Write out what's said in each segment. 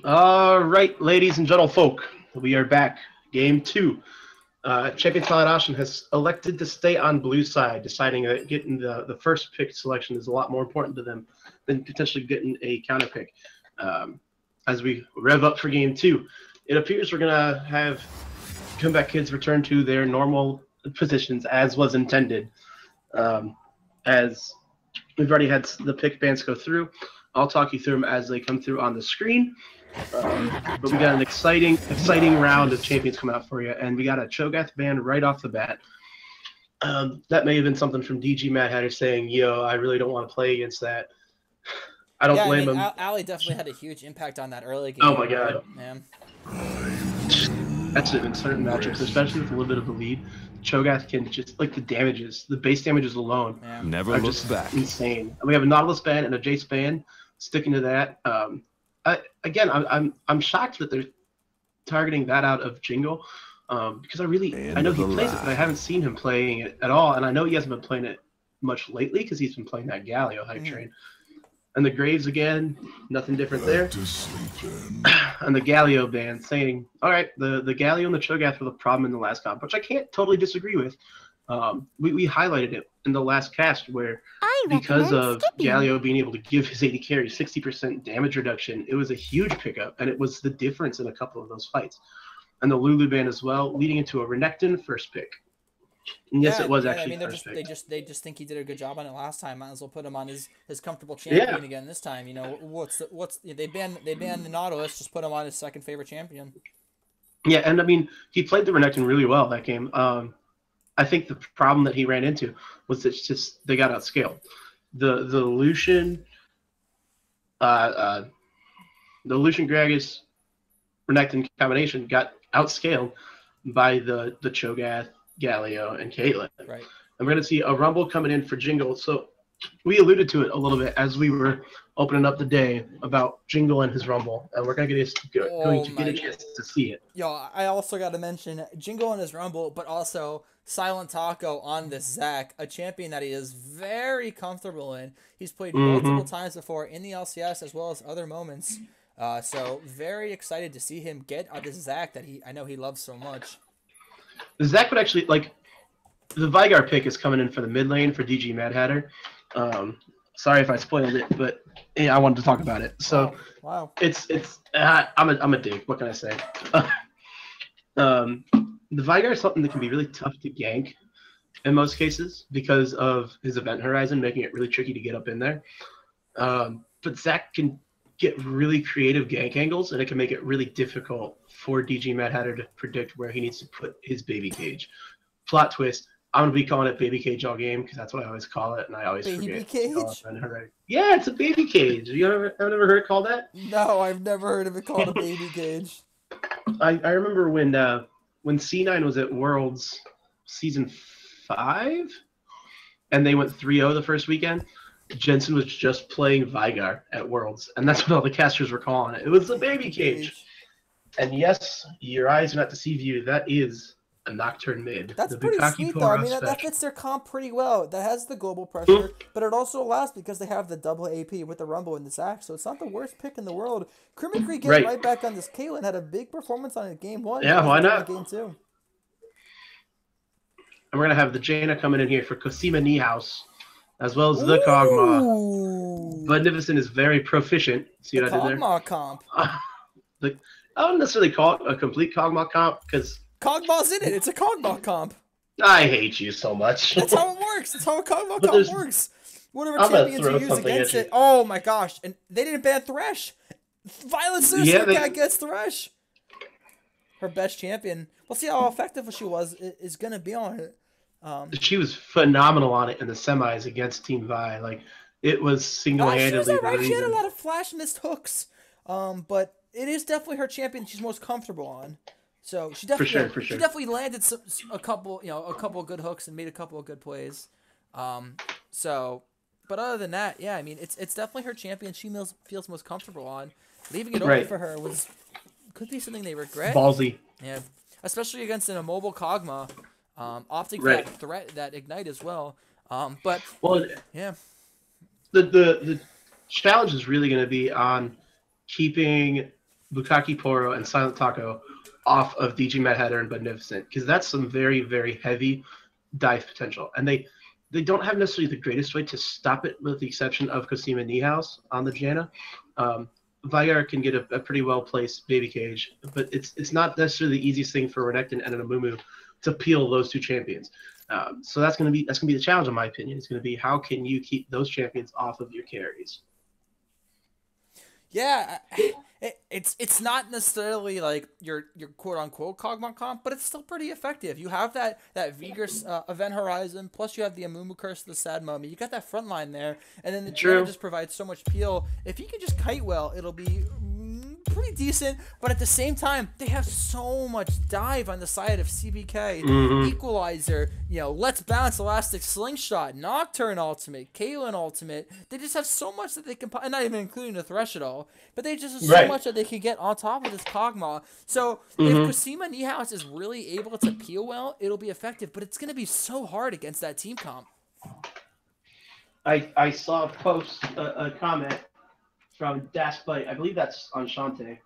All right, ladies and gentlefolk, we are back. Game 2. Champion Talent Ossian has elected to stay on blue side, deciding that getting the first pick selection is a lot more important to them than potentially getting a counter pick. As we rev up for Game 2, it appears we're going to have comeback kids return to their normal positions as was intended. As we've already had the pick bands go through, I'll talk you through them as they come through on the screen. But we got an exciting round of champions coming out for you, and we got a Cho'Gath ban right off the bat. That may have been something from DG Mad Hatter saying, "Yo, I really don't want to play against that." I don't blame him. Ali definitely had a huge impact on that early game. Oh my god, man. That's it in certain matchups, especially with a little bit of a lead. Cho'Gath can just like the damages, the base damages alone, never looks back. Insane. And we have a Nautilus ban and a Jace ban. Sticking to that. I'm shocked that they're targeting that out of Jingle, because I know he plays it, but I haven't seen him playing it at all, and I know he hasn't been playing it much lately because he's been playing that Galio hype train. And the Graves again, nothing different there. And the Galio ban saying, all right, the Galio and the Cho'Gath were the problem in the last comp, which I can't totally disagree with. We highlighted it in the last cast where because of Galio being able to give his 80 carry 60% damage reduction, it was a huge pickup, and it was the difference in a couple of those fights. And the Lulu ban as well, leading into a Renekton first pick. And yes, it was actually first pick. They just think he did a good job on it last time. Might as well put him on his comfortable champion again this time. You know, they banned the Nautilus, just put him on his second favorite champion. Yeah, and I mean he played the Renekton really well that game. I think the problem that he ran into was that just they got outscaled. The Lucian Gragas Renekton combination got outscaled by the Cho'Gath, Galio, and Caitlyn. Right. And we're gonna see a Rumble coming in for Jingle. So we alluded to it a little bit as we were opening up the day about Jingle and his Rumble, and we're going to get a chance to see it. Yo, I also got to mention Jingle and his Rumble, but also Silent Taco on this Zac, a champion that he is very comfortable in. He's played multiple times before in the LCS as well as other moments. So very excited to see him get this Zac that I know he loves so much. The Zac would actually, like, the Vigar pick is coming in for the mid lane for DG Mad Hatter. Sorry if I spoiled it, but yeah, I wanted to talk about it. So wow. I'm a dick. What can I say? The Vigar is something that can be really tough to gank in most cases because of his event horizon, making it really tricky to get up in there. But Zac can get really creative gank angles, and it can make it really difficult for DG Mad Hatter to predict where he needs to put his baby cage. Plot twist. I'm going to be calling it baby cage all game because that's what I always call it, and I always baby forget. Cage? Yeah, it's a baby cage. I've never heard it called that? No, I've never heard of it called a baby cage. I remember when C9 was at Worlds Season 5, and they went 3-0 the first weekend, Jensen was just playing Vigar at Worlds, and that's what all the casters were calling it. It was the baby cage. And yes, your eyes are not deceive you. That is a Nocturne mid. That's pretty sweet, though. I mean, that fits their comp pretty well. That has the global pressure, but it also allows because they have the double AP with the Rumble and the Zac, so it's not the worst pick in the world. Mimicry getting right back on this. Caitlyn had a big performance on it game 1. Yeah, why not? Game 2. And we're going to have the Jaina coming in here for Cosima Niehaus, as well as the Kog'Maw. Magnificent is very proficient. See what I did there? Kog'Maw comp. I don't necessarily call it a complete Kog'Maw comp because Kog'Maw's in it. It's a Kog'Maw comp. I hate you so much. That's how it works. That's how a Kog'Maw comp works. Whatever champions you use against it. Oh my gosh. And they didn't ban Thresh. Violet Suicide gets Thresh. Her best champion. We'll see how effective she is going to be on it. She was phenomenal on it in the semis against Team Vi. Like, it was single-handedly the reason. She had a lot of flash missed hooks. But it is definitely her champion she's most comfortable on. So she definitely she definitely landed a couple of good hooks and made a couple of good plays. But other than that, yeah, I mean it's definitely her champion she feels most comfortable on. Leaving it open for her could be something they regret. Ballsy. Yeah, especially against an immobile Kog'Maw, opting for that threat, that ignite as well. Yeah, the challenge is really going to be on keeping Bukaki Poro and Silent Taco off of DG Mad Hatter and Beneficent, because that's some very, very heavy dive potential. And they don't have necessarily the greatest way to stop it, with the exception of Cosima Niehaus on the Janna. Vygar can get a pretty well-placed baby cage, but it's not necessarily the easiest thing for Renekton and an Amumu to peel those two champions. So that's gonna be the challenge, in my opinion. It's gonna be, how can you keep those champions off of your carries? Yeah, it's not necessarily like your quote unquote Kog'Maw comp, but it's still pretty effective. You have that Vigor's event horizon, plus you have the Amumu Curse of the Sad Mummy. You got that front line there, and then the Janna just provides so much peel. If you can just kite well, it'll be pretty decent. But at the same time, they have so much dive on the side of CBK, Equalizer, Let's Bounce, Elastic Slingshot, Nocturne Ultimate, Caitlyn Ultimate. They just have so much that they can, and not even including the Thresh at all. But they just have so much that they can get on top of this Kog'Maw. So if Cosima Niehaus is really able to peel well, it'll be effective. But it's going to be so hard against that team comp. I saw a post, a comment from Daspite, I believe that's on Shantae,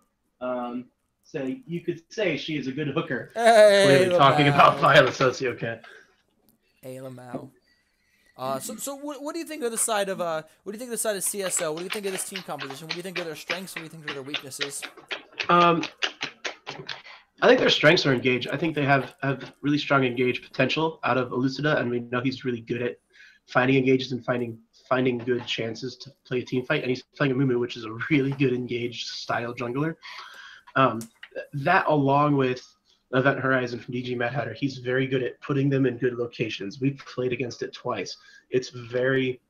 say, you could say she is a good hooker. Hey, talking about Violet Sociocat. Hey, Lamau. So what do you think of the side of what do you think of the side of CSO? What do you think of this team composition? What do you think of their strengths? What do you think of their weaknesses? I think their strengths are engaged. I think they have really strong engaged potential out of Elucida, and we know he's really good at finding engages and finding good chances to play a team fight. And he's playing a Mumu, which is a really good engaged style jungler. That, along with Event Horizon from DG Mad Hatter, he's very good at putting them in good locations. We've played against it twice. It's very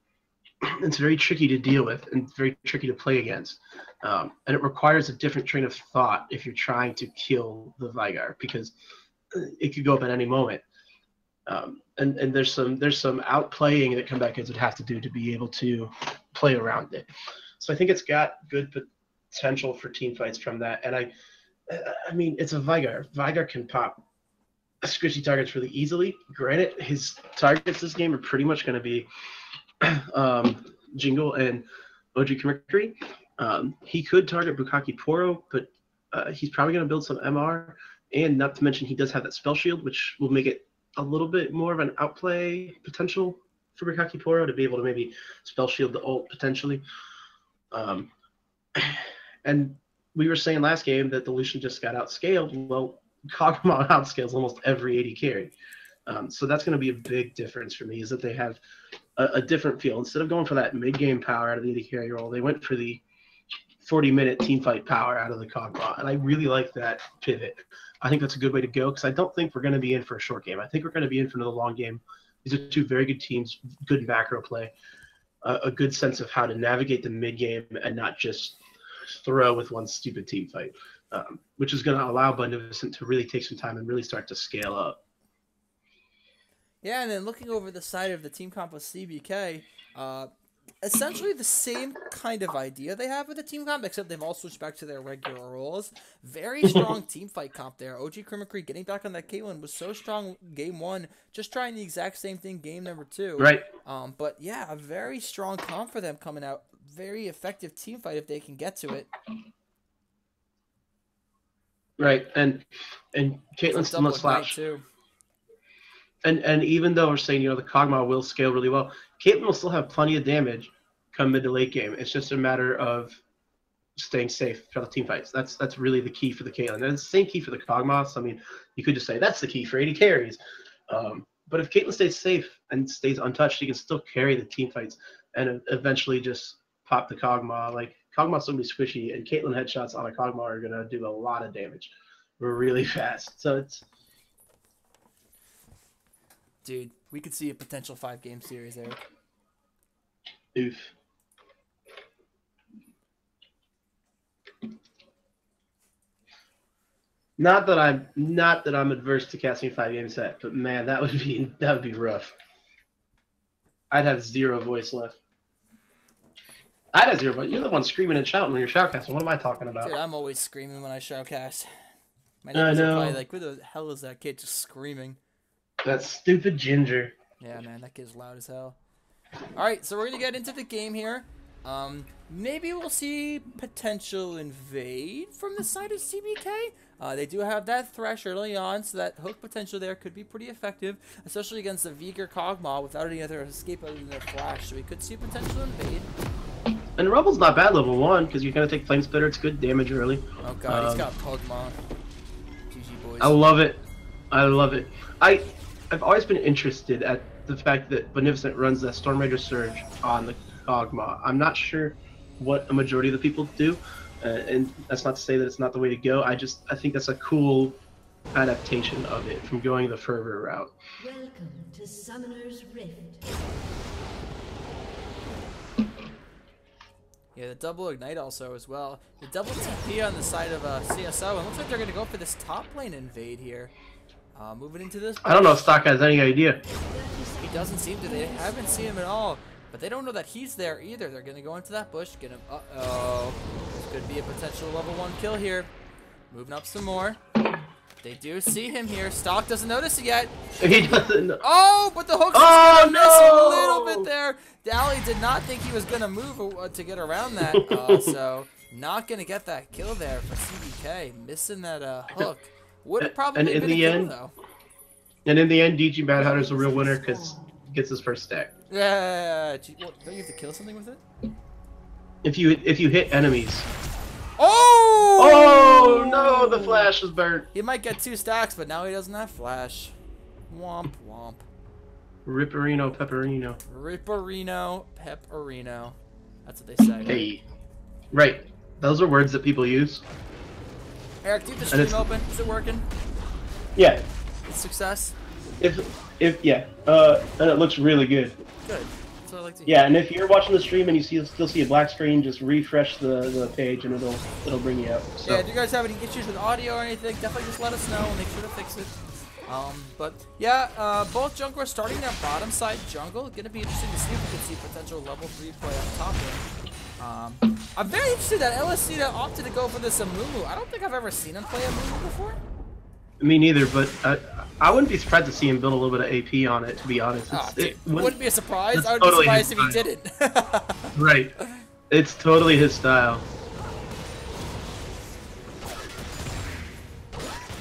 tricky to deal with and very tricky to play against. And it requires a different train of thought if you're trying to kill the Vygar, because it could go up at any moment. And there's some outplaying that comebacks would have to do to be able to play around it. So I think it's got good potential for team fights from that. And I mean, it's a Vygar. Vygar can pop squishy targets really easily. Granted, his targets this game are pretty much going to be Jingle and OG Mercury. He could target Bukaki Poro, but he's probably going to build some MR. And not to mention, he does have that spell shield, which will make it a little bit more of an outplay potential for Bukaki Poro to be able to maybe spell shield the ult potentially. And we were saying last game that the Lucian just got outscaled. Well, Kog'Maw outscales almost every AD carry. So that's going to be a big difference for me, is that they have a different feel. Instead of going for that mid-game power out of the AD carry role, they went for the 40-minute team fight power out of the Kog'Maw. And I really like that pivot. I think that's a good way to go, because I don't think we're going to be in for a short game. I think we're going to be in for another long game. These are two very good teams, good macro play, a good sense of how to navigate the mid-game and not just throw with one stupid team fight, which is going to allow Beneficent to really take some time and really start to scale up. Yeah, and then looking over the side of the team comp with CBK, essentially the same kind of idea they have with the team comp, except they've all switched back to their regular roles. Very strong team fight comp there. OG Crimacree getting back on that Caitlyn was so strong game one, just trying the exact same thing game number two. Right. But yeah, a very strong comp for them coming out. Very effective team fight if they can get to it. Right, and Caitlyn's still not slash. And even though we're saying, the Kog'Maw will scale really well, Caitlyn will still have plenty of damage come mid to late game. It's just a matter of staying safe for the team fights. That's really the key for the Caitlyn. And it's the same key for the Kog'Maw. So, I mean, you could just say that's the key for 80 carries. But if Caitlyn stays safe and stays untouched, she can still carry the team fights and eventually just pop the Kog'Maw. Like, Kog'Maw's so squishy, and Caitlyn headshots on a Kog'Maw are going to do a lot of damage really fast. So it's... Dude, we could see a potential 5-game series, Eric. Oof. Not that I'm adverse to casting a 5-game set, but man, that would be rough. I'd have zero voice left. I'd have zero voice. You're the one screaming and shouting when you're shoutcasting. What am I talking about? Dude, I'm always screaming when I shoutcast. My neighbors are probably like, who the hell is that kid just screaming? That stupid Ginger. Yeah, man, that kid's loud as hell. All right, so we're going to get into the game here. Maybe we'll see potential invade from the side of CBK. They do have that thresh early on, so that hook potential there could be pretty effective, especially against the Veigar Kog'Maw without any other escape other than their flash. So we could see potential invade. And Rubble's not bad level 1 because you're gonna take Flame Splitter. It's good damage early. Oh god, he's got Kog'Maw. GG boys. I love it. I love it. I've always been interested at the fact that Beneficent runs that Storm Raider Surge on the Kog'Maw. I'm not sure what a majority of the people do, and that's not to say that it's not the way to go. I think that's a cool adaptation of it from going the Fervor route. Welcome to Summoner's Rift. Yeah, the double ignite also as well. The double TP on the side of CSO, and looks like they're gonna go for this top lane invade here. Moving into this. I don't know if Stock has any idea. He doesn't seem to. They haven't seen him at all. But they don't know that he's there either. They're going to go into that bush, get him. Uh-oh. This could be a potential level 1 kill here. Moving up some more. They do see him here. Stock doesn't notice it yet. He doesn't. Oh, but the hook's just gonna miss a little bit there. Dally did not think he was going to move to get around that. So not going to get that kill there for CBK. Missing that hook. Would have probably been a kill, though. And in the end, DG Mad Hatter's a real winner because he gets his first stack. Yeah. Well, don't you have to kill something with it? If you hit enemies. Oh! Oh no! The flash is burnt. He might get 2 stacks, but now he doesn't have flash. Womp womp. Ripperino Pepperino. Ripperino Pepperino. That's what they say. Hey. Right. Those are words that people use. Eric, do you have the stream open? Is it working? Yeah. It's success? If yeah. And it looks really good. Good. That's what I like to hear. Yeah, and if you're watching the stream and you still see a black screen, just refresh the page and it'll bring you out. So. Yeah, do you guys have any issues with audio or anything? Definitely just let us know. We'll make sure to fix it. But yeah, both junglers starting their bottom side jungle. Gonna be interesting to see if we can see potential level 3 play on top end. I'm very interested that LSC opted to go for this Amumu. I don't think I've ever seen him play Amumu before. Me neither, but I wouldn't be surprised to see him build a little bit of AP on it, to be honest. It wouldn't be a surprise. I would totally be surprised if he didn't. Right. It's totally his style.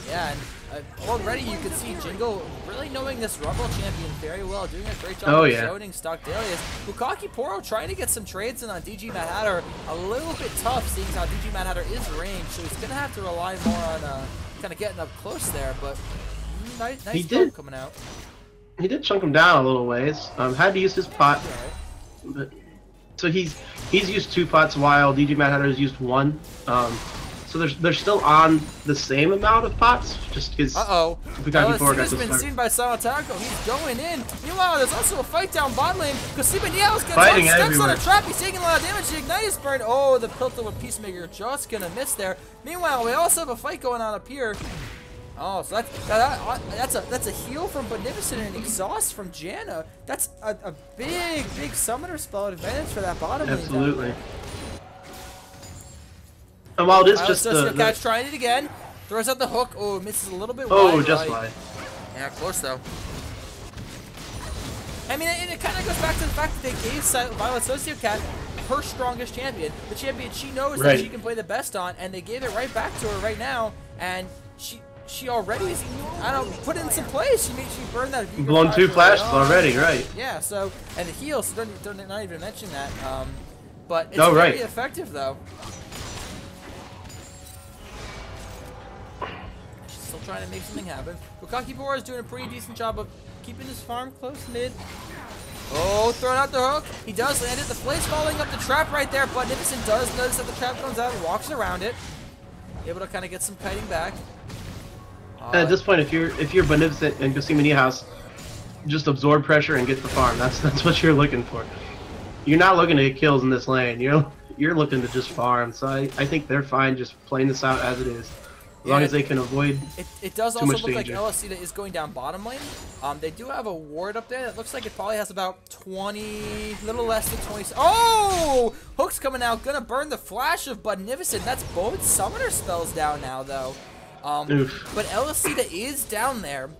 Yeah, and already you can see Jingle really knowing this Rumble champion very well, doing a great job of showing Stock Dahlias. Bukaki Poro trying to get some trades in on DG Mad Hatter. A little bit tough, seeing how DG Mad Hatter is ranged, so he's going to have to rely more on kind of getting up close there, but nice poke coming out. He did chunk him down a little ways. Had to use his pot. But, so he's used 2 pots while DG Mad Hatter has used 1. So they're still on the same amount of pots, just because. LSC has been seen by Salataco. He's going in. Meanwhile, there's also a fight down bot lane because Sibaniel's getting steps on a trap. He's taking a lot of damage. The ignite is burned. Oh, the Piltover with Peacemaker just gonna miss there. Meanwhile, we also have a fight going on up here. Oh, so that's a heal from Beneficent and an exhaust from Janna. That's a big summoner spell advantage for that bottom lane. Absolutely. And while it is just the catch, trying it again, throws out the hook. Oh, misses a little bit wide. Oh, just wide. Yeah, close though. I mean, it kind of goes back to the fact that they gave Violet Sociocat her strongest champion, the champion she knows that she can play the best on, and they gave it right back to her right now, and she already, I don't know, put in some plays. She burned that. Blown 2 flashes already, right? Yeah. So and the heal. So don't not even mention that. But it's very effective though. Still trying to make something happen. Bukaki Bora is doing a pretty decent job of keeping his farm close mid. Oh, throwing out the hook. He does land it. The flay's falling up the trap right there. But Beneficent does notice that the trap comes out and walks around it. Able to kind of get some kiting back. At this point, if you're Beneficent and Gosima Niehaus, just absorb pressure and get the farm. That's what you're looking for. You're not looking to get kills in this lane. You're looking to just farm. So I think they're fine just playing this out as it is. As long as they can avoid it does also look like LSC is going down bottom lane. They do have a ward up there that looks like it probably has about 20, little less than 20. Oh! Hook's coming out, gonna burn the flash of Beneficent. That's both summoner spells down now, though. But LSC is down there.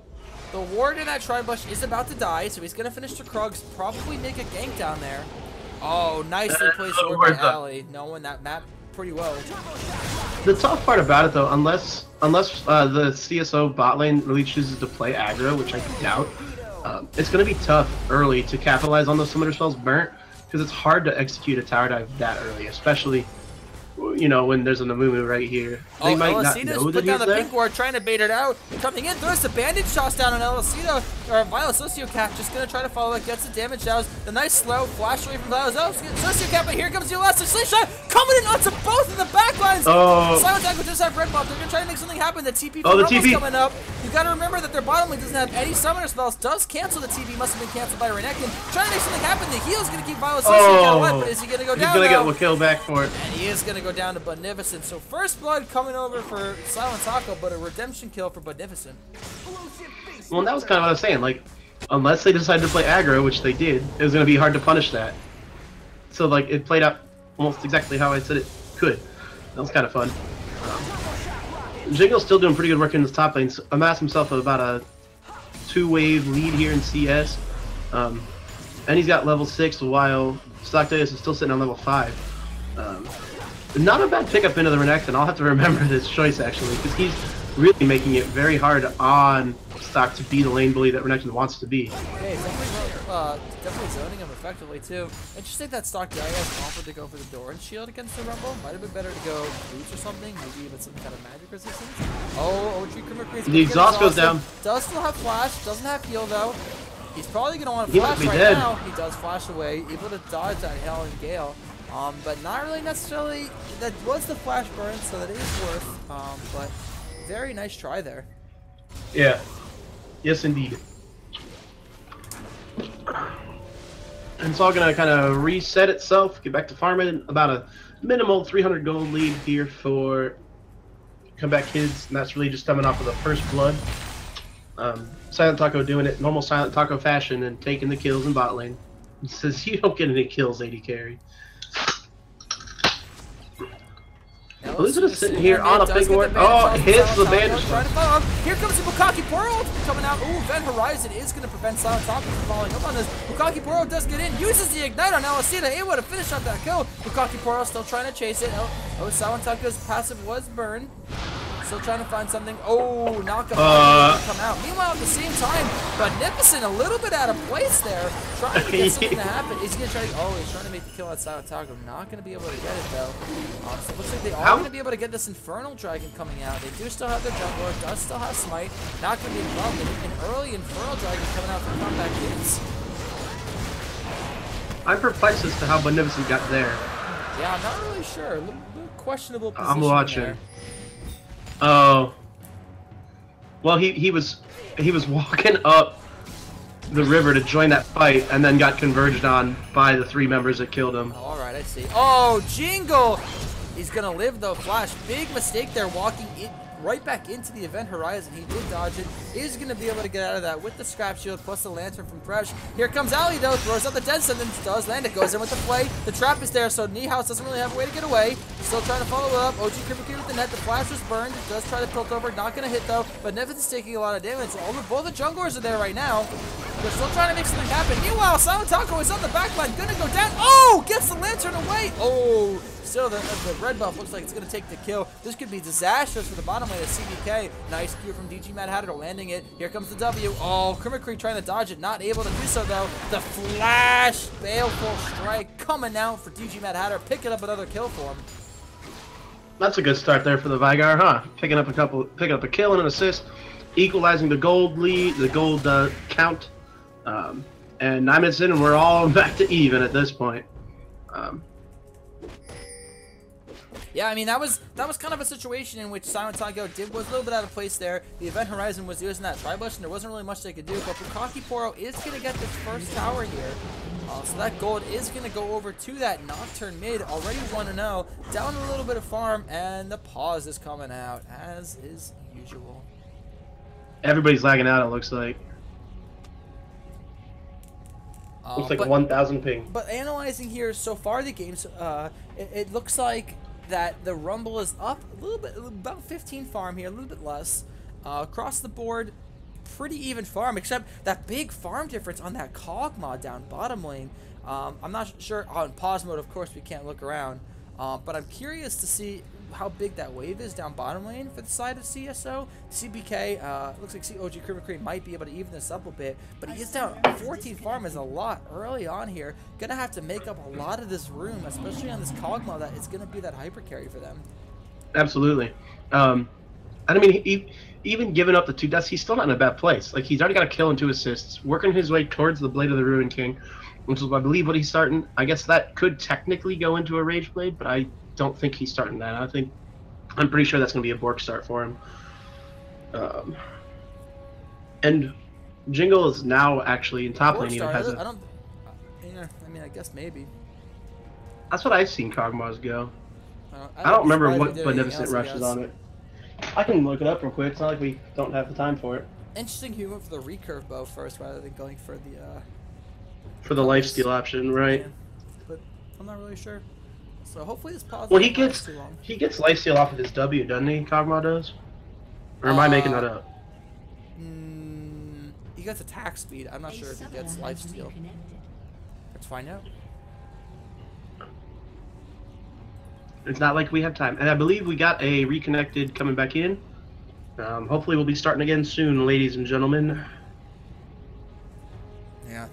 The ward in that Tribush is about to die, so he's gonna finish the Krugs, probably make a gank down there. Oh, nicely placed over by Alley, knowing that map pretty well. The tough part about it, though, unless the CSO bot lane really chooses to play aggro, which I doubt, it's going to be tough early to capitalize on those summoner spells burnt, because it's hard to execute a tower dive that early, especially, you know, when there's an Amumu right here. They might not know that put down he's the there. pink ward, trying to bait it out. Coming in, throws the bandage shots down on Elcito, or Violet Sociocat, just gonna try to follow it, gets the damage down. The nice slow flash away from Violet Sociocat, but here comes the elastic slingshot, coming in onto both of the backlines. Oh. Silent Attack will just have red buff. They're gonna try to make something happen. The TP Oh, the Rumble's TP coming up. You gotta remember that their bottom lane doesn't have any summoner spells. Does cancel the TP, must have been canceled by Renekton. Trying to make something happen. The heal's gonna keep Violet Sociocat alive, but is he gonna go down? He's gonna get a kill back for it. And he is gonna go down to Beneficent. So first blood coming over for Silent Taco, but a redemption kill for Beneficent. Well, that was kind of what I was saying. Like, unless they decided to play aggro, which they did, it was going to be hard to punish that. So, like, it played out almost exactly how I said it could. That was kind of fun. Jingle's still doing pretty good work in his top lane. So amassed himself about a 2-wave lead here in CS. And he's got level 6, while Stockdaeus is still sitting on level 5. Not a bad pickup into the Renekton. I'll have to remember this choice, actually, because he's really making it very hard on Stock to be the lane bully that Renekton wants to be. Yeah, he's definitely zoning him effectively, too. Interesting that Stockdaeus offered to go for the Doran shield against the Rumble. Might have been better to go boots or something, maybe even some kind of magic resistance. Oh, OG Crimmer. The exhaust goes down. Does still have flash, doesn't have heal, though. He's probably going to want to flash right now. He does flash away, able to dodge that Hell and Gale. But not really necessarily, that was the flash burn, so that is worth, but very nice try there. Yeah. Yes, indeed. And it's all going to kind of reset itself, get back to farming. About a minimal 300 gold lead here for Comeback Kids, and that's really just coming off of the first blood. Silent Taco doing it normal Silent Taco fashion and taking the kills in bot lane. He says, you don't get any kills, AD carry. Elizabeth sitting here on a big ward. Oh, hits the bandage. Here comes the Bukaki Pearl coming out. Ooh, Event Horizon is going to prevent Silent Taco from following up on this. Bukaki Pearl does get in, uses the Ignite on Alcida, able to finish up that kill. Bukaki Pearl still trying to chase it. Oh, Silent Taco's passive was burned. Still trying to find something. Oh, knockup come out. Meanwhile, at the same time, Beneficent a little bit out of place there, trying to get something to happen. Is he gonna try to? Oh, he's trying to make the kill on Silent Taco. Not gonna be able to get it though. So it looks like they are gonna be able to get this Infernal Dragon coming out. They do still have their jungler. Does still have Smite. Not gonna be involved in an early Infernal Dragon coming out from Comeback Kids. I'm perplexed as to how Beneficent got there. Yeah, I'm not really sure. A little questionable position. I'm watching. There. Oh. Well, he was walking up the river to join that fight, and then got converged on by the 3 members that killed him. All right, I see. Oh, Jingle! He's gonna live though. Flash, big mistake there, walking in right back into the Event Horizon. He did dodge it. Is gonna be able to get out of that with the Scrap Shield plus the Lantern from Thresh. Here comes Ali though, throws out the Dead Sun, then does land it, goes in with the play. The trap is there, so Niehaus doesn't really have a way to get away. Still trying to follow it up. OG Kripke with the net. The flash was burned. Does try to tilt over, not gonna hit though. But Beneficent's taking a lot of damage. Both the junglers are there right now. They're still trying to make something happen. Meanwhile, Silent Taco is on the back line, gonna go down. Oh, gets the Lantern away. Oh, still the red buff looks like it's gonna take the kill. This could be disastrous for the bottom lane of CBK. Nice Q from DG Mad Hatter landing it. Here comes the W. Oh, Crimmercree trying to dodge it, not able to do so though. The flash baleful strike coming out for DG Mad Hatter, picking up another kill for him. That's a good start there for the Vygar, huh? Picking up a kill and an assist, equalizing the gold lead, the gold count. And 9 minutes in, and we're all back to even at this point. Yeah, I mean that was kind of a situation in which Silent Taco was a little bit out of place there. The Event Horizon was using that Tribush, and there wasn't really much they could do. But Bukaki Poro is going to get this first tower here, so that gold is going to go over to that Nocturne mid. Already 1-0, down a little bit of farm, and the pause is coming out as is usual. Everybody's lagging out. It looks like. Looks like 1,000 ping. But analyzing here so far, the games, it looks like that the Rumble is up a little bit, about 15 farm here, a little bit less. Across the board, pretty even farm, except that big farm difference on that Cog mod down bottom lane. I'm not sure on pause mode. Of course, we can't look around, but I'm curious to see how big that wave is down bottom lane for the side of CSO. CBK looks like OG Krimakri might be able to even this up a bit, but he is down 14 farm is a lot early on here. Gonna have to make up a lot of this room, especially on this Kog'Maw, that it's gonna be that hyper carry for them. Absolutely. I mean, even giving up the 2 deaths, he's still not in a bad place. Like, he's already got a kill and 2 assists, working his way towards the Blade of the Ruin King, which is, I believe, what he's starting. I guess that could technically go into a Rage Blade, but I don't think he's starting that. I'm pretty sure that's going to be a Bork start for him. And Jingle is now actually in top lane. I mean, I guess maybe. That's what I've seen Kog'Maws go. I don't remember what Beneficent rushes on it. I can look it up real quick. It's not like we don't have the time for it. Interesting, he went for the recurve bow first rather than going for the lifesteal option, right? Yeah. But I'm not really sure. So hopefully this pause. Well, he gets lifesteal off of his W, doesn't he? Kog'Maw does. Or am I making that up? He gets attack speed. I'm not sure if he gets lifesteal. Let's find out. It's not like we have time. And I believe we got a reconnected coming back in. Hopefully we'll be starting again soon, ladies and gentlemen. Yeah.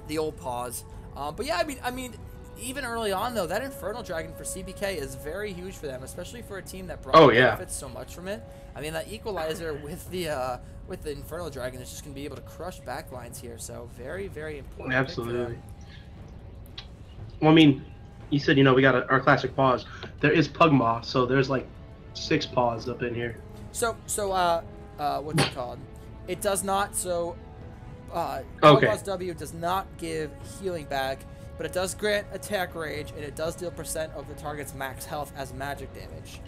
The old pause. But yeah, I mean, even early on though, that Infernal Dragon for CBK is very huge for them, especially for a team that benefits so much from it. I mean, that equalizer with the Infernal Dragon is just gonna be able to crush backlines here. So very, very important. Absolutely. Well, I mean, you said, we got our classic pause. There is Pugmaw, so there's like 6 paws up in here. So what's it called? It does not. Pugmaw's W does not give healing back, but it does grant attack range, and it does deal percent of the target's max health as magic damage.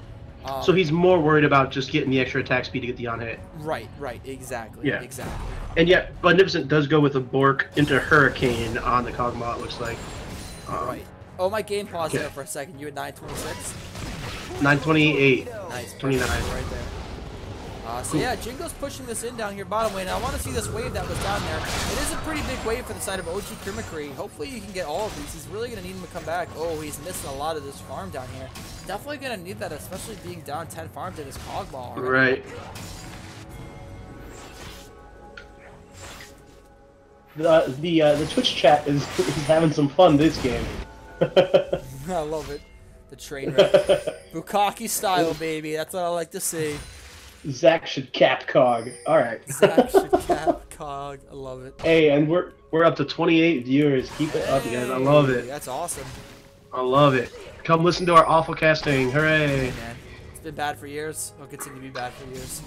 So he's more worried about just getting the extra attack speed to get the on-hit. Right, exactly. Yeah. Exactly. And yet, Beneficent does go with a Bork into Hurricane on the Kog'Maw, it looks like. Right. Oh, my game paused there for a second. You at 926? 928. Nice. 29. Right there. So yeah, Jingo's pushing this in down here bottom lane. I want to see this wave that was down there. It is a pretty big wave for the side of OG Krimakri. Hopefully you can get all of these. He's really going to need him to come back. Oh, he's missing a lot of this farm down here. Definitely going to need that, especially being down 10 farms in his Kog'Maw already. Right. The Twitch chat is having some fun this game. I love it. The train wreck. Bukaki style, baby. That's what I like to see. Zach should cap Cog. All right. Zach should cap Cog. I love it. Hey, and we're up to 28 viewers. Keep it up, guys. I love it. That's awesome. I love it. Come listen to our awful casting. Hooray. Hey, man. It's been bad for years. It'll continue to be bad for years.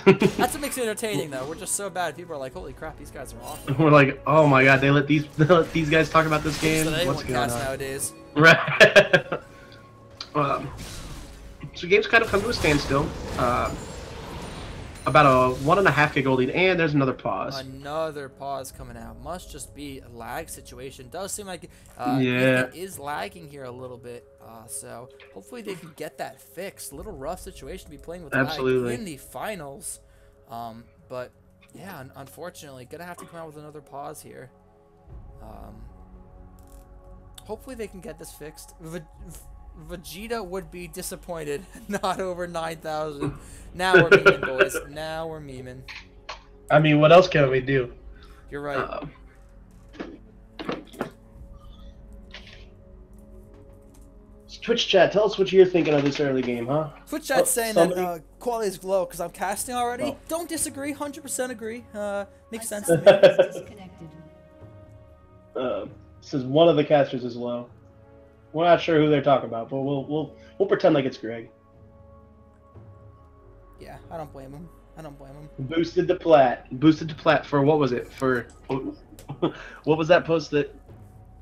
That's what makes it entertaining, though. We're just so bad. People are like, "Holy crap, these guys are awesome." We're like, "Oh my god, they let these guys talk about this game." What's going on nowadays? Right. So game's kind of come to a standstill. About a 1.5 gig lead, and there's another pause. Another pause coming out. Must just be a lag situation. Does seem like it is lagging here a little bit. So hopefully they can get that fixed. A little rough situation to be playing with lag in the finals. But yeah, unfortunately, gonna have to come out with another pause here. Hopefully they can get this fixed. Vegeta would be disappointed. Not over 9,000. Now we're memeing, boys. Now we're memeing. I mean, what else can we do? You're right. Twitch chat, tell us what you're thinking of this early game, huh? Twitch chat's saying that quality is low because I'm casting already. Oh. Don't disagree. 100% agree. Makes sense to me. Says one of the casters is low. We're not sure who they're talking about, but we'll pretend like it's Greg. Yeah, I don't blame him. I don't blame him. Boosted to plat. Boosted to plat for what was it? For what was that post that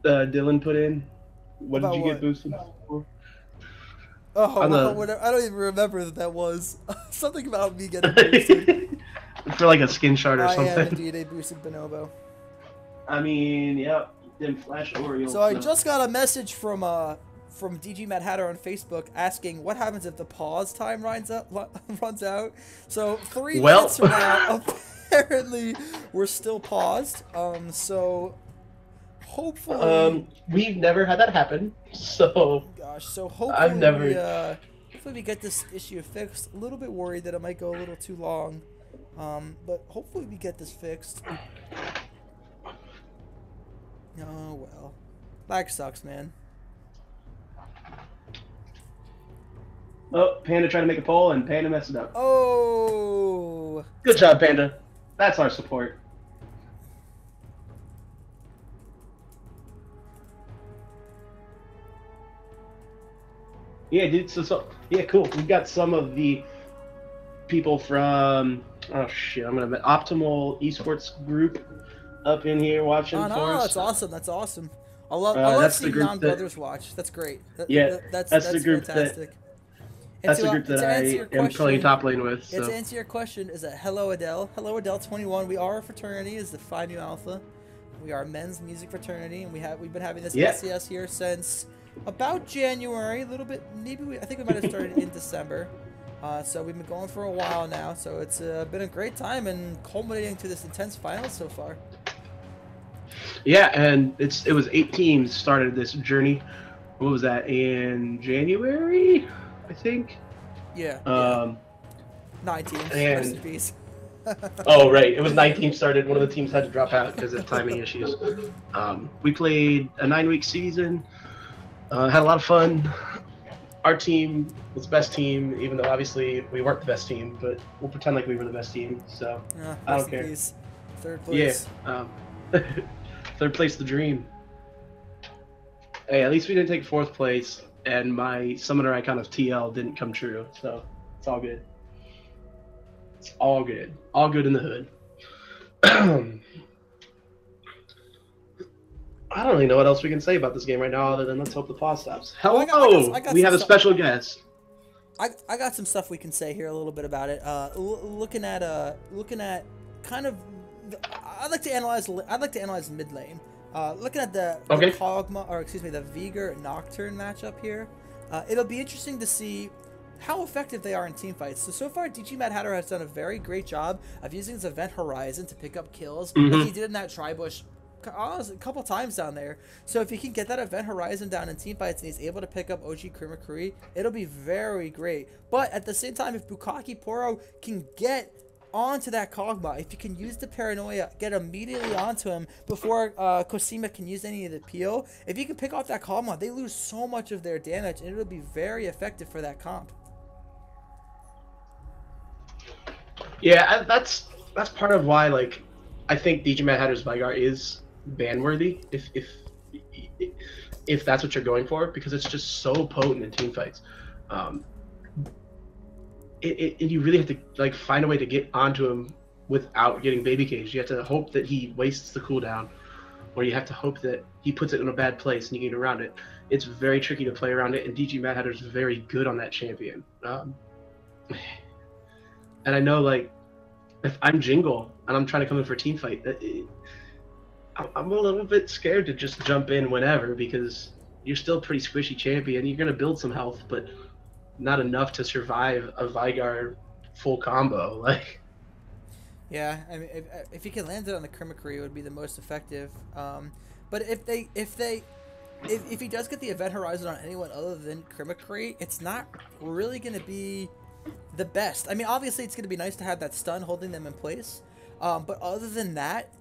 Dylan put in? What did you get boosted for? Oh, I don't even remember that was. Something about me getting boosted. For like a skin shard or something. I am indeed a boosted bonobo. I mean, yep. Didn't flash Oreo. So I just got a message from DG Mad Hatter on Facebook asking what happens if the pause time runs out. So 3 minutes from now, apparently we're still paused. So Hopefully, we've never had that happen, so gosh. So I've never. hopefully we get this issue fixed. A little bit worried that it might go a little too long, but hopefully we get this fixed. Oh well, lag sucks, man. Oh, Panda trying to make a poll, and Panda messed it up. Oh, Good job, Panda. That's our support. Yeah, dude. So yeah, cool. We've got some of the people from Optimal Esports Group up in here watching oh for no, us. that's awesome. That's awesome. I love That's the seeing group non-brothers watch. That's great. Yeah, that's the group fantastic. that's the group that I am playing top lane with. So. To answer your question, is that Hello Adele? Hello Adele 21. We are a fraternity. Is the Phi Nu Alpha. We are a men's music fraternity, and we've been having this LCS here since about January. A little bit, I think we might have started in December. So we've been going for a while now. So it's been a great time and culminating to this intense finals so far. Yeah, and it was 8 teams started this journey. What was that, in January, I think? Yeah. 9 teams. And, rest in peace. oh, right. It was 9 teams started. One of the teams had to drop out because of timing issues. We played a 9-week season. Had a lot of fun. Our team was the best team, even though obviously we weren't the best team, but we'll pretend like we were the best team. So I don't care. Peace. 3rd place. Yeah. 3rd place, the dream. Hey, at least we didn't take 4th place, and my summoner icon of TL didn't come true, so it's all good. It's all good. All good in the hood. I don't really know what else we can say about this game right now other than let's hope the pause stops. Hello! We have a special guest. I got some stuff we can say here a little bit about it. Looking at kind of, I'd like to analyze mid lane. Looking at the Kog'Maw, or excuse me, the Veigar Nocturne matchup here. It'll be interesting to see how effective they are in team fights. So far, DG Mad Hatter has done a very great job of using his Event Horizon to pick up kills, like he did in that Tribush a couple times down there. So if he can get that Event Horizon down in team fights and he's able to pick up OG Krimakuri, it'll be very great. But at the same time, if Bukaki Poro can get onto that Kog'Maw, if you can use the Paranoia, get immediately onto him before Cosima can use any of the peel, if you can pick off that Kog'Maw, they lose so much of their damage and it'll be very effective for that comp. Yeah, that's part of why, like, I think DG Mad Hatter's Veigar is ban-worthy, if that's what you're going for, because it's just so potent in team fights. You really have to, like, find a way to get onto him without getting baby caged. You have to hope that he wastes the cooldown, or you have to hope that he puts it in a bad place and you get around it. It's very tricky to play around it, and DG Mad Hatter's very good on that champion. And I know, like, if I'm Jingle and I'm trying to come in for a team fight, I'm a little bit scared to just jump in whenever, because you're still a pretty squishy champion. You're going to build some health, but not enough to survive a Veigar full combo. Like, yeah, I mean, if he can land it on the Krimakuri, it would be the most effective. But if he does get the Event Horizon on anyone other than Krimakuri, it's not really going to be the best. I mean, obviously it's going to be nice to have that stun holding them in place, but other than that,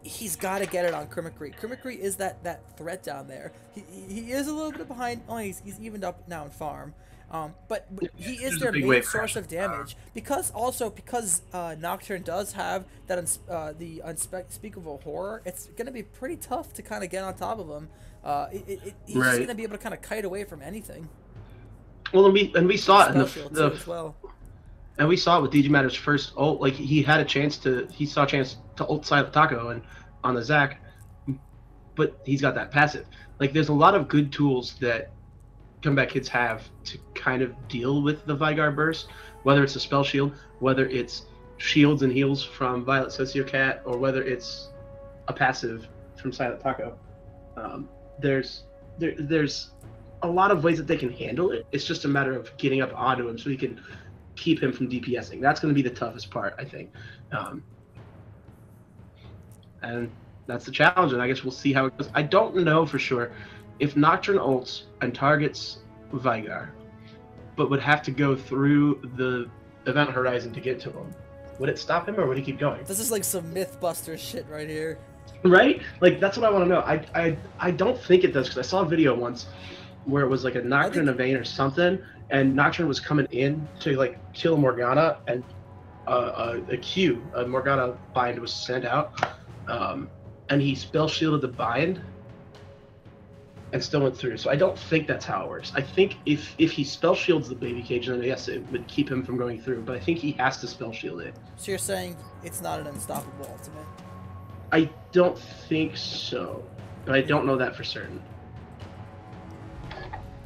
he's got to get it on Krimakuri. Krimakuri is that threat down there. He is a little bit behind. Oh, he's evened up now in farm, but he is their main source of damage, because Nocturne does have that the unspeakable horror. It's going to be pretty tough to kind of get on top of him. He's just going to be able to kind of kite away from anything. Well, and we saw it in and we saw it with DG Matter's first ult. Like, he saw a chance to ult Silent Taco and on the Zac, but he's got that passive. Like, there's a lot of good tools that comeback kids have to kind of deal with the Veigar burst, whether it's a spell shield, whether it's shields and heals from Violet Sociocat, or whether it's a passive from Silent Taco. There's a lot of ways that they can handle it. It's just a matter of getting up onto him so he can keep him from DPSing. That's going to be the toughest part, I think. And That's the challenge, and I guess we'll see how it goes. I don't know for sure if Nocturne ults and targets Vigar, but would have to go through the event horizon to get to him. Would it stop him, or would he keep going? This is like some Mythbuster shit right here. Right? Like, that's what I want to know. I don't think it does, because I saw a video once where it was like a Nocturne in a vein or something, and Nocturne was coming in to like kill Morgana, and a Morgana bind was sent out, and he spell shielded the bind and still went through. So I don't think that's how it works. I think if he spell shields the baby cage, then yes, it would keep him from going through, but I think he has to spell shield it. So you're saying it's not an unstoppable ultimate? I don't think so, but I don't know that for certain.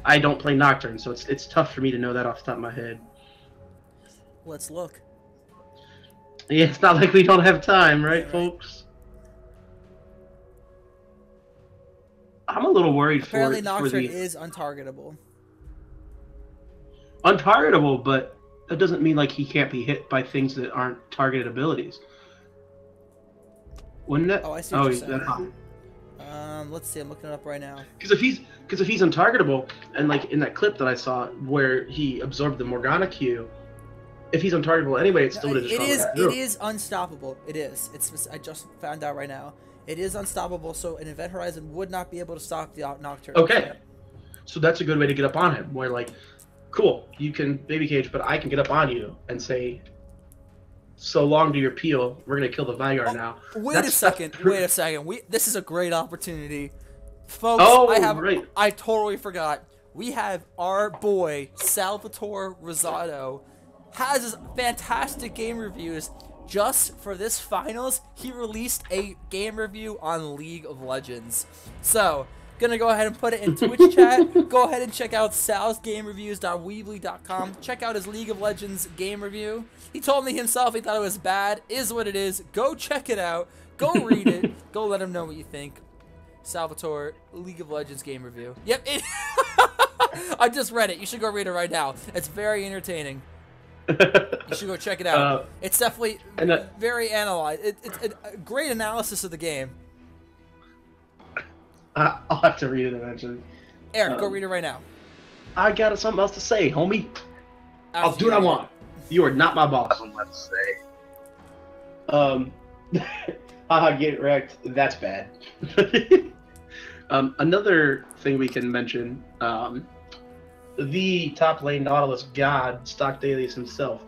I don't play Nocturne, so it's tough for me to know that off the top of my head. Let's look. Yeah, it's not like we don't have time, right, folks? I'm a little worried Apparently for Nocturne the... is untargetable. Untargetable, but that doesn't mean like he can't be hit by things that aren't targeted abilities. Wouldn't it? Oh, I see what you're saying. High. Let's see. I'm looking it up right now. Because if he's untargetable, and like in that clip that I saw where he absorbed the Morgana Q, if he's untargetable anyway, it's still would have just It is unstoppable. It is. I just found out right now. It is unstoppable. So an Event Horizon would not be able to stop the Nocturne. Okay, so that's a good way to get up on him. Where like, cool, you can baby cage, but I can get up on you and say, so long to your peel. We're gonna kill the Vigar now. Wait a second. This is a great opportunity, folks. Right. I totally forgot. We have our boy Salvatore Rosado has his fantastic game reviews. Just for this finals, he released a game review on League of Legends. So, gonna go ahead and put it in Twitch chat. Go ahead and check out salsgamereviews.weebly.com. Check out his League of Legends game review. He told me himself he thought it was bad. Is what it is. Go check it out. Go read it. Go let him know what you think. Salvatore, League of Legends game review. Yep. I just read it. You should go read it right now. It's very entertaining. You should go check it out. It's definitely very analyzed. It's a great analysis of the game. I'll have to read it eventually. Eric, go read it right now. I got something else to say, homie. I'll do what I want. You are not my boss. I don't have to say. Haha, get wrecked. That's bad. Another thing we can mention, the top lane Nautilus god, Stocked Alias himself,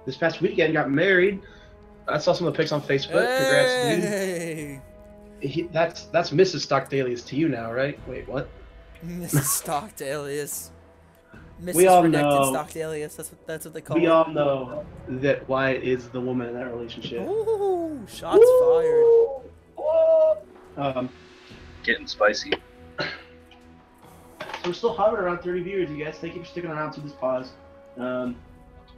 this past weekend got married. I saw some of the pics on Facebook. Hey! Congrats, dude. That's Mrs. Stocked Alias to you now, right? Wait, what? Mrs. Stocked Alias. Mrs. We all Redacted know. Stocked Alias. That's what they call it. We all know that Wyatt is the woman in that relationship. Ooh, shots fired. Getting spicy. So we're still hovering around 30 viewers, you guys. Thank you for sticking around through this pause. I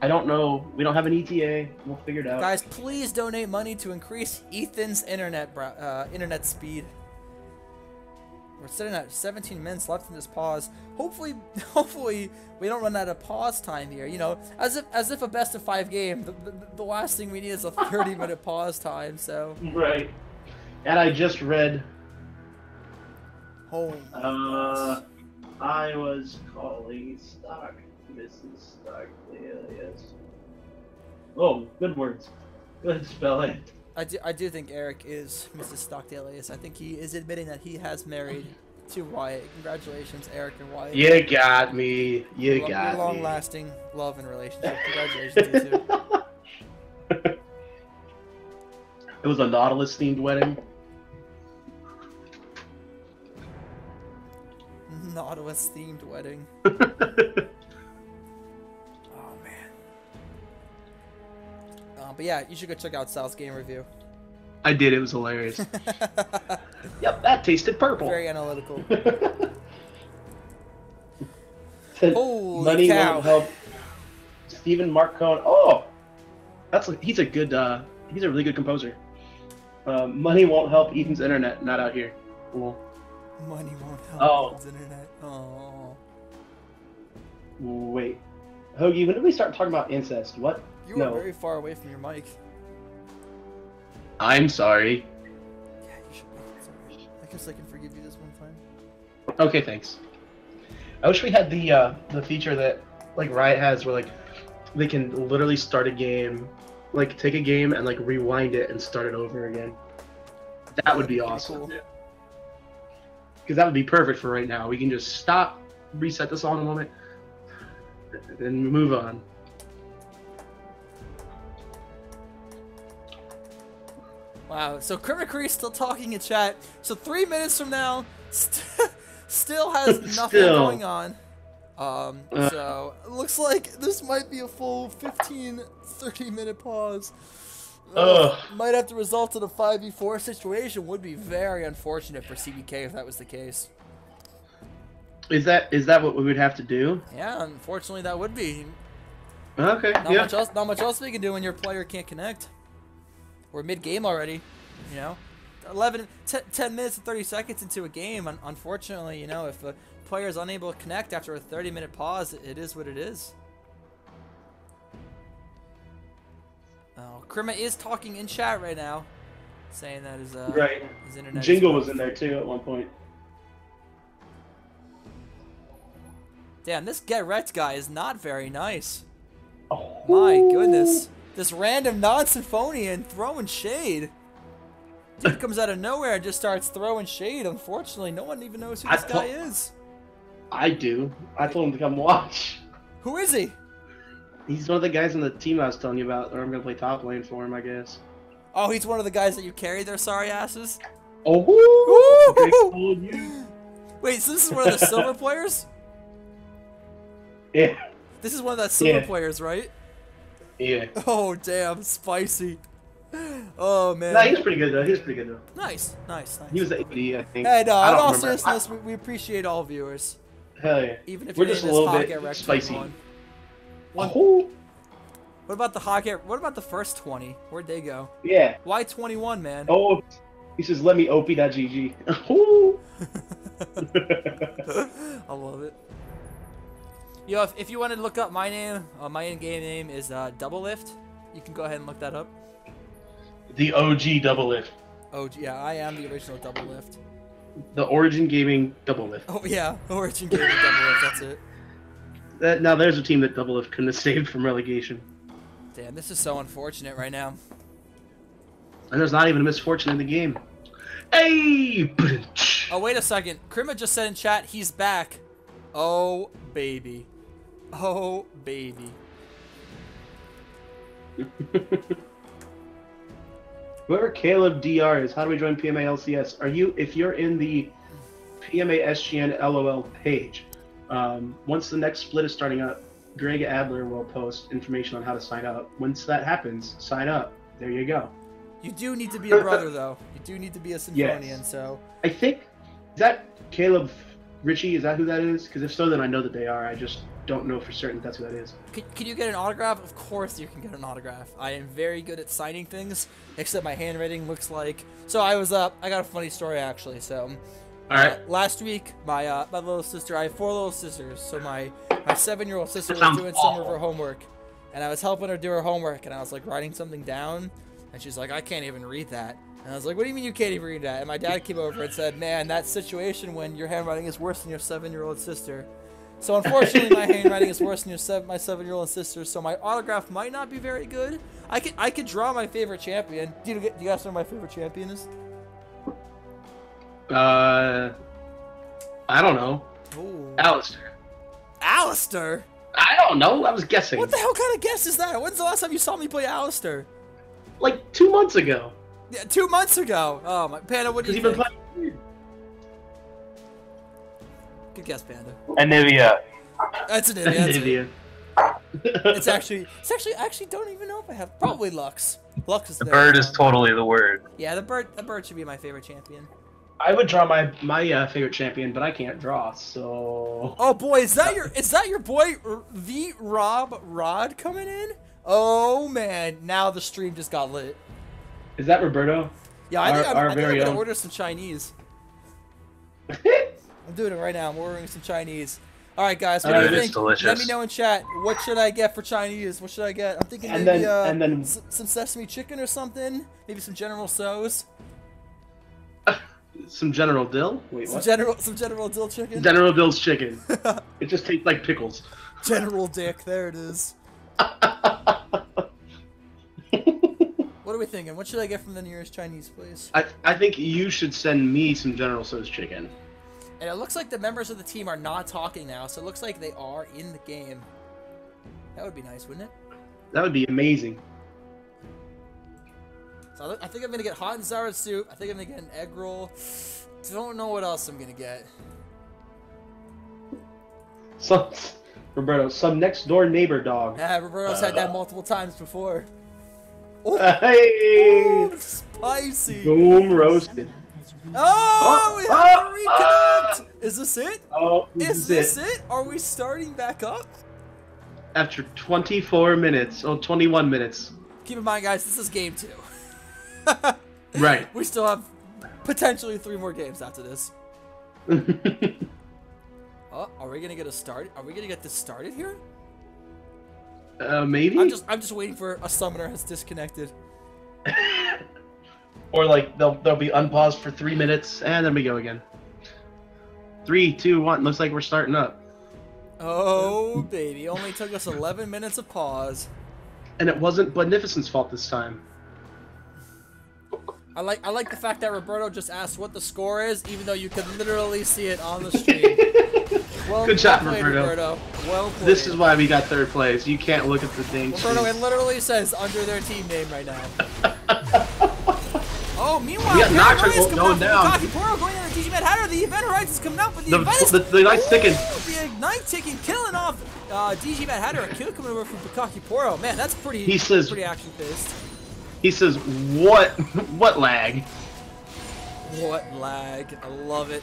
don't know. We don't have an ETA. We'll figure it out. Guys, please donate money to increase Ethan's internet speed. We're sitting at 17 minutes left in this pause. Hopefully we don't run out of pause time here. You know, as if a best of 5 game, the last thing we need is a 30-minute pause time. So right. And I just read. Oh. I was calling stock Mrs. Stock Alias. Oh, good words. Good spelling. I do think Eric is Mrs. Stocked Alias. I think he is admitting that he has married to Wyatt. Congratulations, Eric and Wyatt. You got me. You got your me. long-lasting love and relationship. Congratulations, you two. It was a Nautilus-themed wedding. Nautilus-themed wedding. Oh, man. But yeah, you should go check out Sal's game review. I did. It was hilarious. Yep, that tasted purple. Very analytical. Holy Money cow. Won't help. Stephen Mark Cohen. Oh, he's a really good composer. Money won't help Ethan's internet. Not out here. Cool. Money won't help Ethan's internet. Oh. Wait, Hoagie. When did we start talking about incest? What? You were very far away from your mic. I'm sorry. Yeah, you should be. guess I can forgive you this one time. Okay, thanks. I wish we had the feature that like Riot has, where like they can literally start a game, like take a game and like rewind it and start it over again. That would be awesome. Cool. Because that would be perfect for right now. We can just stop, reset this all in a moment, and move on. Wow, so Crimacree still talking in chat. So 3 minutes from now, still has nothing going on. So it looks like this might be a full 15-30 minute pause. Might have to result in a 5v4 situation. Would be very unfortunate for CBK if that was the case. Is that what we would have to do? Yeah, unfortunately that would be. Okay. Not much else we can do when your player can't connect. We're mid-game already, you know. 10 minutes and 30 seconds into a game. Unfortunately, you know, if a player is unable to connect after a 30-minute pause, it is what it is. Oh, Krima is talking in chat right now, saying that his internet. Jingle was in there too at one point. Damn, this Get Wrecked guy is not very nice. Oh. My goodness. This random non-Symphonian throwing shade. Dude comes out of nowhere and just starts throwing shade. Unfortunately, no one even knows who this guy is. I do. I told him to come watch. Who is he? He's one of the guys on the team I was telling you about, or I'm going to play top lane for him, I guess. Oh, he's one of the guys that you carry their sorry asses? Oh! Wait, so this is one of the silver players? Yeah. This is one of the silver players, right? Yeah. Oh, damn. Spicy. Oh, man. Nah, he's pretty good, though. Nice. He was the AD, I think. Hey, no, in all seriousness, we appreciate all viewers. Hell yeah. Even if we're your just name a is little Hot bit Get Wrecked spicy. 21. Oh. What about the Hot Get? What about the first 20? Where'd they go? Yeah. Why 21, man? Oh, he says, let me OP.GG. Oh. I love it. Yo, if you wanted to look up my name, my in-game name is Double Lift. You can go ahead and look that up. The OG Double Lift. Oh, yeah, I am the original Double Lift. The Origin Gaming Double Lift. Oh, yeah, Origin Gaming Double Lift, that's it. Now there's a team that Double Lift couldn't have saved from relegation. Damn, this is so unfortunate right now. And there's not even a misfortune in the game. Hey! Oh, wait a second. Krima just said in chat, he's back. Oh, baby. Oh, baby. Whoever Caleb DR is, how do we join PMA LCS? If you're in the PMA SGN LOL page, once the next split is starting up, Greg Adler will post information on how to sign up. Once that happens, sign up. There you go. You do need to be a brother, though. You do need to be a Symphonian, yes. So... I think, is that Caleb Ritchie? Is that who that is? Because if so, then I know that they are. I just don't know for certain that's who that is. Can you get an autograph? Of course you can get an autograph. I am very good at signing things, except my handwriting looks like... So I got a funny story, actually. So, all right. Last week, my little sister... I have 4 little sisters. So my 7-year-old sister was doing some of her homework. And I was helping her do her homework, and I was, like, writing something down. And she's like, I can't even read that. And I was like, what do you mean you can't even read that? And my dad came over and said, man, that situation when your handwriting is worse than your 7-year-old sister. So unfortunately, my handwriting is worse than my 7-year-old sister, so my autograph might not be very good. I could draw my favorite champion. Do you guys know who my favorite champion is? I don't know. Ooh. Alistair. Alistair? I don't know. I was guessing. What the hell kind of guess is that? When's the last time you saw me play Alistair? Like 2 months ago. Yeah, 2 months ago. Oh my, Panda, what do you think? Good guess, Panda. Anivia. That's an Anivia. It's actually don't even know if I have. Probably Lux. Lux is the bird is totally the word. Yeah, the bird should be my favorite champion. I would draw my favorite champion, but I can't draw, so. Oh boy, is that your boy the Rob Rod coming in? Oh man, now the stream just got lit. Is that Roberto? Yeah, I think I'm gonna order some Chinese. I'm doing it right now. I'm ordering some Chinese. All right, guys. What do you think? Delicious. Let me know in chat. What should I get for Chinese? What should I get? I'm thinking maybe some sesame chicken or something. Maybe some General Tso's. Some General Dill? Wait, Some what? General Dill chicken? General Dill's chicken. It just tastes like pickles. General Dick, there it is. What are we thinking? What should I get from the nearest Chinese place? I think you should send me some General Tso's chicken. And it looks like the members of the team are not talking now, so it looks like they are in the game. That would be nice, wouldn't it? That would be amazing. So I think I'm going to get hot and sour soup. I think I'm going to get an egg roll. Don't know what else I'm going to get. Roberto, some next door neighbor dog. Yeah, Roberto's had that multiple times before. Oh, Hey! oh, spicy. Boom roasted. Oh, we have to reconnect. Is this it? Oh, Is this it? Are we starting back up? After 24 minutes. Oh, 21 minutes. Keep in mind, guys, this is game 2. Right. We still have potentially 3 more games after this. Oh, are we gonna get a start? Are we gonna get this started here? Maybe? I'm just waiting for a summoner has disconnected. Or like they'll be unpaused for 3 minutes and then we go again. 3, 2, 1. Looks like we're starting up. Oh baby, only took us 11 minutes of pause. And it wasn't Beneficent's fault this time. I like the fact that Roberto just asked what the score is, even though you could literally see it on the stream. Well, Good job, well played, Roberto. Well played. This is why we got 3rd place. You can't look at the thing. Roberto, it literally says under their team name right now. Oh, meanwhile, We got Nocturne coming going down. Kakiporo going on the DG Mad Hatter. The Event Horizon's coming up, but the Event is... The Ignite's ticking. The Ignite ticking, killing off DG Mad Hatter. A kill coming over from Kakiporo. Man, that's pretty action-paced. He says, what lag? What lag? I love it.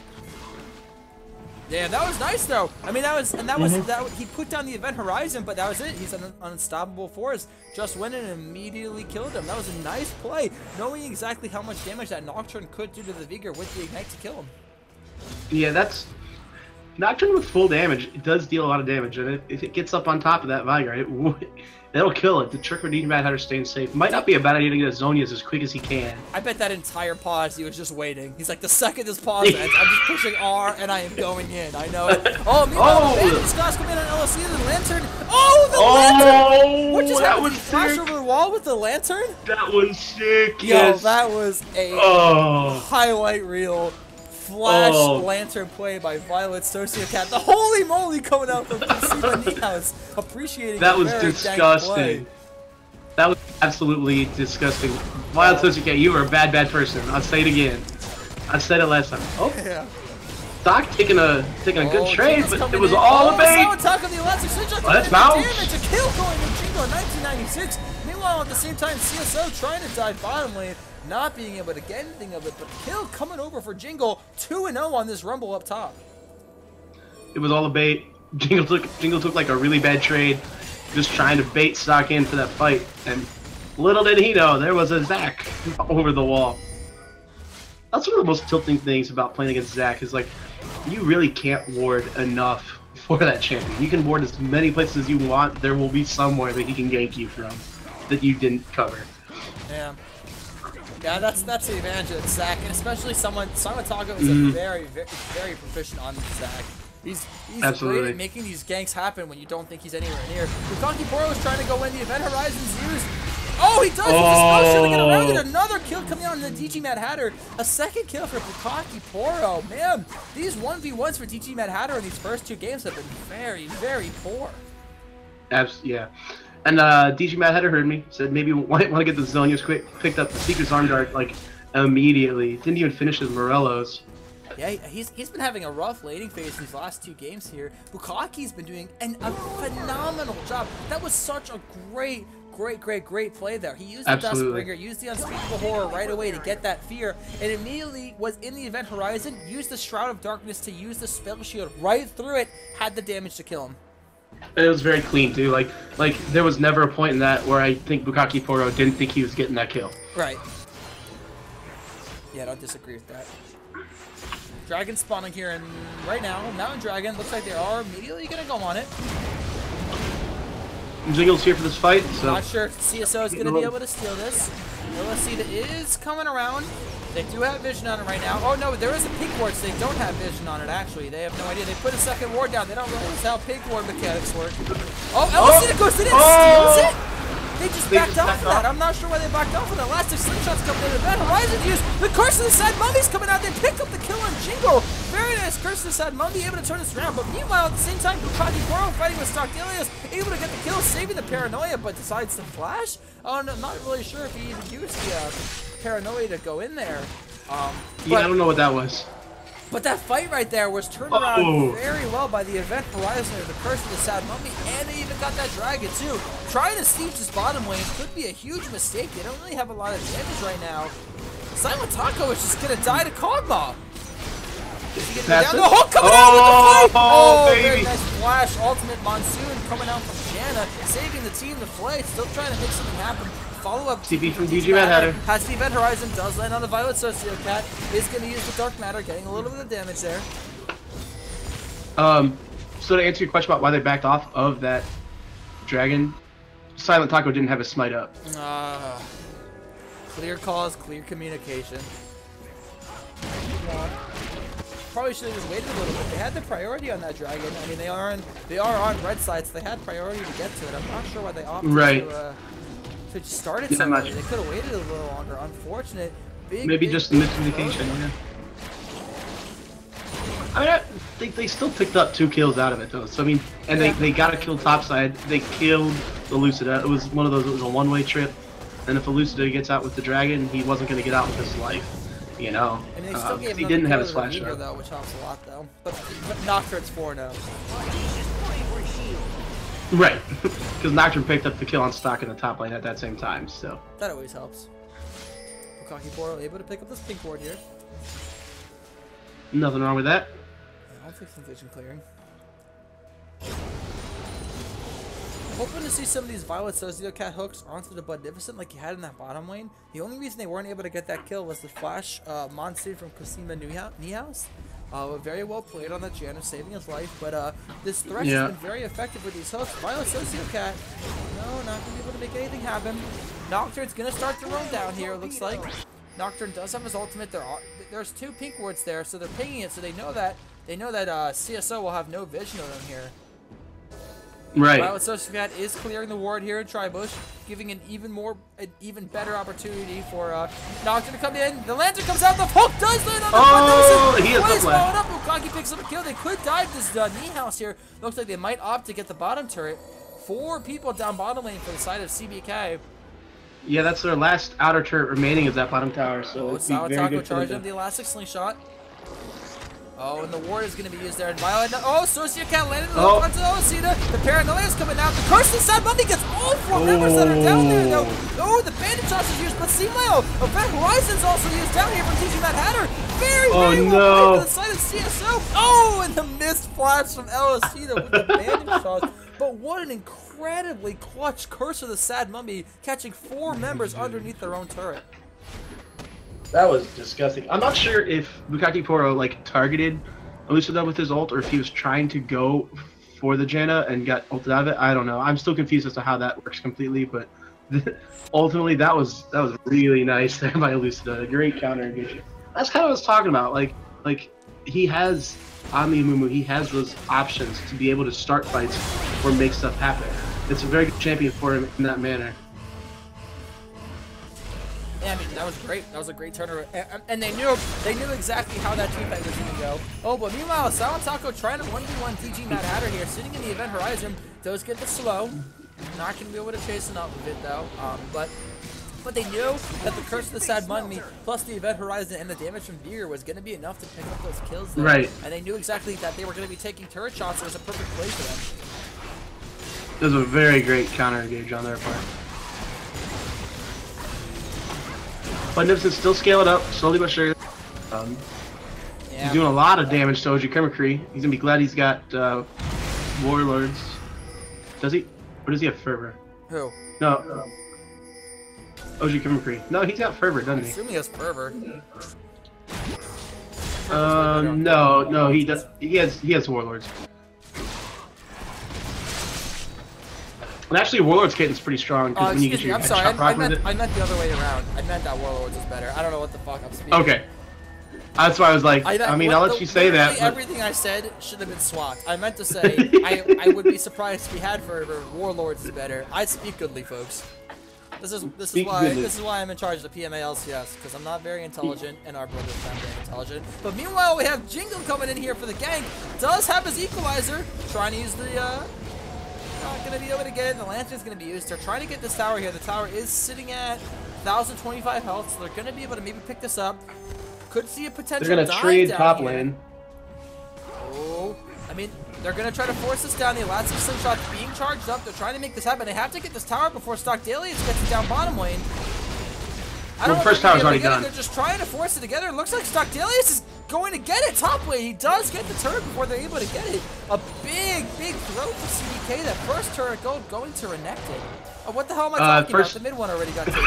Damn, that was nice though. I mean, he put down the Event Horizon, but that was it. He's an unstoppable force. Just went in and immediately killed him. That was a nice play, knowing exactly how much damage that Nocturne could do to the Vigor with the Ignite to kill him. Yeah, that's Nocturne with full damage. It does deal a lot of damage, and if it gets up on top of that Vigor, it'll kill it. The trick with DG Mad Hatter staying safe might not be a bad idea to get Zonias as quick as he can. I bet that entire pause he was just waiting. He's like, the second this pause ends, I'm just pushing R and I am going in. I know it. Oh, meanwhile, the Bandit Scots come in on LCS and the Lantern. Oh, the Lantern! What just happened? Did he flash over the wall with the Lantern? That was sick. Yo, Yes. that was a highlight reel. Flash Lantern play by Violet Sociocat. The holy moly coming out from Siva Niehaus. Appreciating that was very disgusting. That was absolutely disgusting. Violet Sociocat, you are a bad person. I'll say it again. I said it last time. Oh, yeah. Doc taking a good trade, but it was all a bait. Attack on the electric switch. Let's bounce. Damage, a kill going to Jingo in 1996. Meanwhile, at the same time, CSO trying to dive bottom lane. Not being able to get anything of it, but kill coming over for Jingle, 2-0 on this Rumble up top. It was all a bait. Jingle took like a really bad trade, just trying to bait Stock in for that fight, and little did he know there was a Zac over the wall. That's one of the most tilting things about playing against Zac is like, you really can't ward enough for that champion. You can ward as many places as you want. There will be somewhere that he can gank you from that you didn't cover. Yeah. Yeah, that's the advantage of Zac, and especially Simon Taco is a very very proficient on Zac. He's great at making these ganks happen when you don't think he's anywhere near. Bukaki Poro is trying to go in, the Event Horizon's used. Oh, he does! He's just trying to get around it. Another kill coming out on the DG Mad Hatter. A second kill for Bukaki Poro. Man, these 1v1s for DG Mad Hatter in these first 2 games have been very, very poor. Yeah. And DG Mad Hatter heard me, said maybe want to get the Zonias quick, picked up the Seeker's Arm Dart like immediately. Didn't even finish his Morellos. Yeah, he's been having a rough laning phase these last 2 games here. Bukaki's been doing a phenomenal job. That was such a great play there. He used the Dustbringer, used the Unspeakable Horror right away to get that fear, and immediately was in the Event Horizon, used the Shroud of Darkness to use the Spell Shield right through it, had the damage to kill him. It was very clean too. Like there was never a point in that where I think Bukaki Poro didn't think he was getting that kill. Right. Yeah, I don't disagree with that. Dragon spawning here, and right now, Mountain Dragon looks like they are immediately gonna go on it. Jingle's here for this fight, so... Not sure if CSO is going to be able to steal this. LSC is coming around. They do have vision on it right now. Oh no, there is a pink ward, so they don't have vision on it actually. They have no idea. They put a second ward down. They don't realize how pink ward mechanics work. Oh, LSC goes in and steals it! They just backed off of that. I'm not sure why they backed off of that. Elastic Slingshot's coming in. Event Horizon used. The Curse of the Sad Mummy's coming out. They pick up the kill on Jingle. Very nice Curse of the Sad Mummy, able to turn this around. But meanwhile, at the same time, Bukaki Koro fighting with Stockdelius, able to get the kill, saving the Paranoia, but decides to flash. Oh, no, I'm not really sure if he even used the Paranoia to go in there. Yeah, I don't know what that was. But that fight right there was turned around very well by the Event Horizon, the Curse of the Sad Mummy, and they even got that dragon too. Trying to siege this bottom lane could be a huge mistake. They don't really have a lot of damage right now. Silent Taco is just gonna die to Kog'Maw. Down the hook coming out with the fight! Oh, baby. very nice flash. Ultimate Monsoon coming out from Janna, saving the team the fight. Still trying to make something happen. Follow-up TP from DG Mad Hatter. Has the Event Horizon, does land on the Violet Sociocat. Is going to use the Dark Matter, getting a little bit of damage there. So to answer your question about why they backed off of that dragon, Silent Taco didn't have his smite up. Clear calls, clear communication. Probably should have just waited a little bit. They had the priority on that dragon. I mean, they are on red side, so they had priority to get to it. I'm not sure why they opted to just start it so early. They could have waited a little longer. Unfortunate. Maybe just miscommunication. Yeah. I mean, they still picked up 2 kills out of it though. So I mean, and they got a kill topside. They killed the Lucida. It was one of those. It was a one-way trip. And if a Lucida gets out with the dragon, he wasn't going to get out with his life. You know, and they still gave he didn't have his flash though, which helps a lot though. But Nocturne's 4-0. Right, because Nocturne picked up the kill on stock in the top lane at that same time, so that always helps. Bukaki Poro able to pick up this pink ward here. Nothing wrong with that. Yeah, I'll fix some vision clearing. Hoping to see some of these Violet Sociocat hooks onto the Budnificent like you had in that bottom lane. The only reason they weren't able to get that kill was the flash Monsoon from Cosima Niehaus. Very well played on that Janna, saving his life. But this Thresh has been very effective with these hooks. Violet Sociocat, no, not going to be able to make anything happen. Nocturne's going to start to roam down here, it looks like. Nocturne does have his ultimate. There's 2 pink wards there, so they're pinging it, so they know that CSO will have no vision of them here. Right. Violet Sociocat is clearing the ward here in Tribush, giving an even better opportunity for Nocturne to come in. The lantern comes out, the hook does land on the Budnificent. He is followed up. Bukaki picks up a kill. They could dive this Niehaus here. Looks like they might opt to get the bottom turret. 4 people down bottom lane for the side of CBK. Yeah, that's their last outer turret remaining of that bottom tower. So it's Silent Taco charging up the Elastic Slingshot. Oh, and the ward is going to be used there. And Violet, Sociocat landed in the front of Ossian. The Paranoia is coming out. The Curse of the Sad Mummy gets all 4 members that are down there, though. Oh, the Bandit Toss is used, but Seamile, Event Horizon's also used down here from TG Mad Hatter. Very well played to the side of CSO. Oh, and the missed flash from LSC with the Bandit Toss. But what an incredibly clutch Curse of the Sad Mummy, catching 4 members underneath their own turret. That was disgusting. I'm not sure if Bukaki Poro targeted Lucida with his ult, or if he was trying to go for the Janna and got ulted out of it. I don't know. I'm still confused as to how that works completely, but ultimately that was really nice there by Lucida. A great counter engagement. That's kind of what I was talking about. Like he has on the Amumu, he has those options to be able to start fights or make stuff happen. It's a very good champion for him in that manner. Yeah, I mean, that was great. That was a great turnaround. And they knew exactly how that team fight was going to go. Oh, but meanwhile, Silent Taco trying to 1v1 DG Mad Hatter here, sitting in the Event Horizon. Does get the slow. Not going to be able to chase enough of it, though. But they knew that the Curse of the Sad Mummy, plus the Event Horizon and the damage from Beer was going to be enough to pick up those kills there. Right. And they knew exactly that they were going to be taking turret shots. So it was a perfect play for them. It was a very great counter engage on their part. Budnificent still scaling up, slowly but surely. He's doing a lot of damage to OG Chemicry. He's gonna be glad he's got Warlords. Does he? Or does he have Fervor? Who? No. OG Chemicry. No, he's got Fervor, doesn't he? I assume he has Fervor. No, he does. He has Warlords. And actually, Warlord's Kitten's pretty strong because when you get Excuse me, your I'm sorry. headshot proc with it. I meant the other way around. I meant that Warlords is better. I don't know what the fuck I'm speaking. Okay. That's why I was like, I mean, I'll let you say that. But... Everything I said should have been swapped. I meant to say, I would be surprised if we had forever Warlords is better. I speak goodly, folks. This is why I'm in charge of the PMA LCS, because I'm not very intelligent and our brother's not very intelligent. But meanwhile, we have Jingle coming in here for the gank. Does have his equalizer, trying to use the not gonna be able to get it. The Lantern's gonna be used. They're trying to get this tower here. The tower is sitting at 1,025 health, so they're gonna be able to maybe pick this up. Could see a potential. They're gonna trade top lane. Oh, I mean, they're gonna try to force this down. The Elastic Slingshot's being charged up. They're trying to make this happen. They have to get this tower before Stock Dalius gets it down bottom lane. I don't know. First tower's already done. They're just trying to force it together. It looks like Stock Dalius is going to get it top lane. He does get the turret before they're able to get it. A big throw for CDK. That first turret gold going to Renekton. What the hell am I talking about? The mid one already got taken.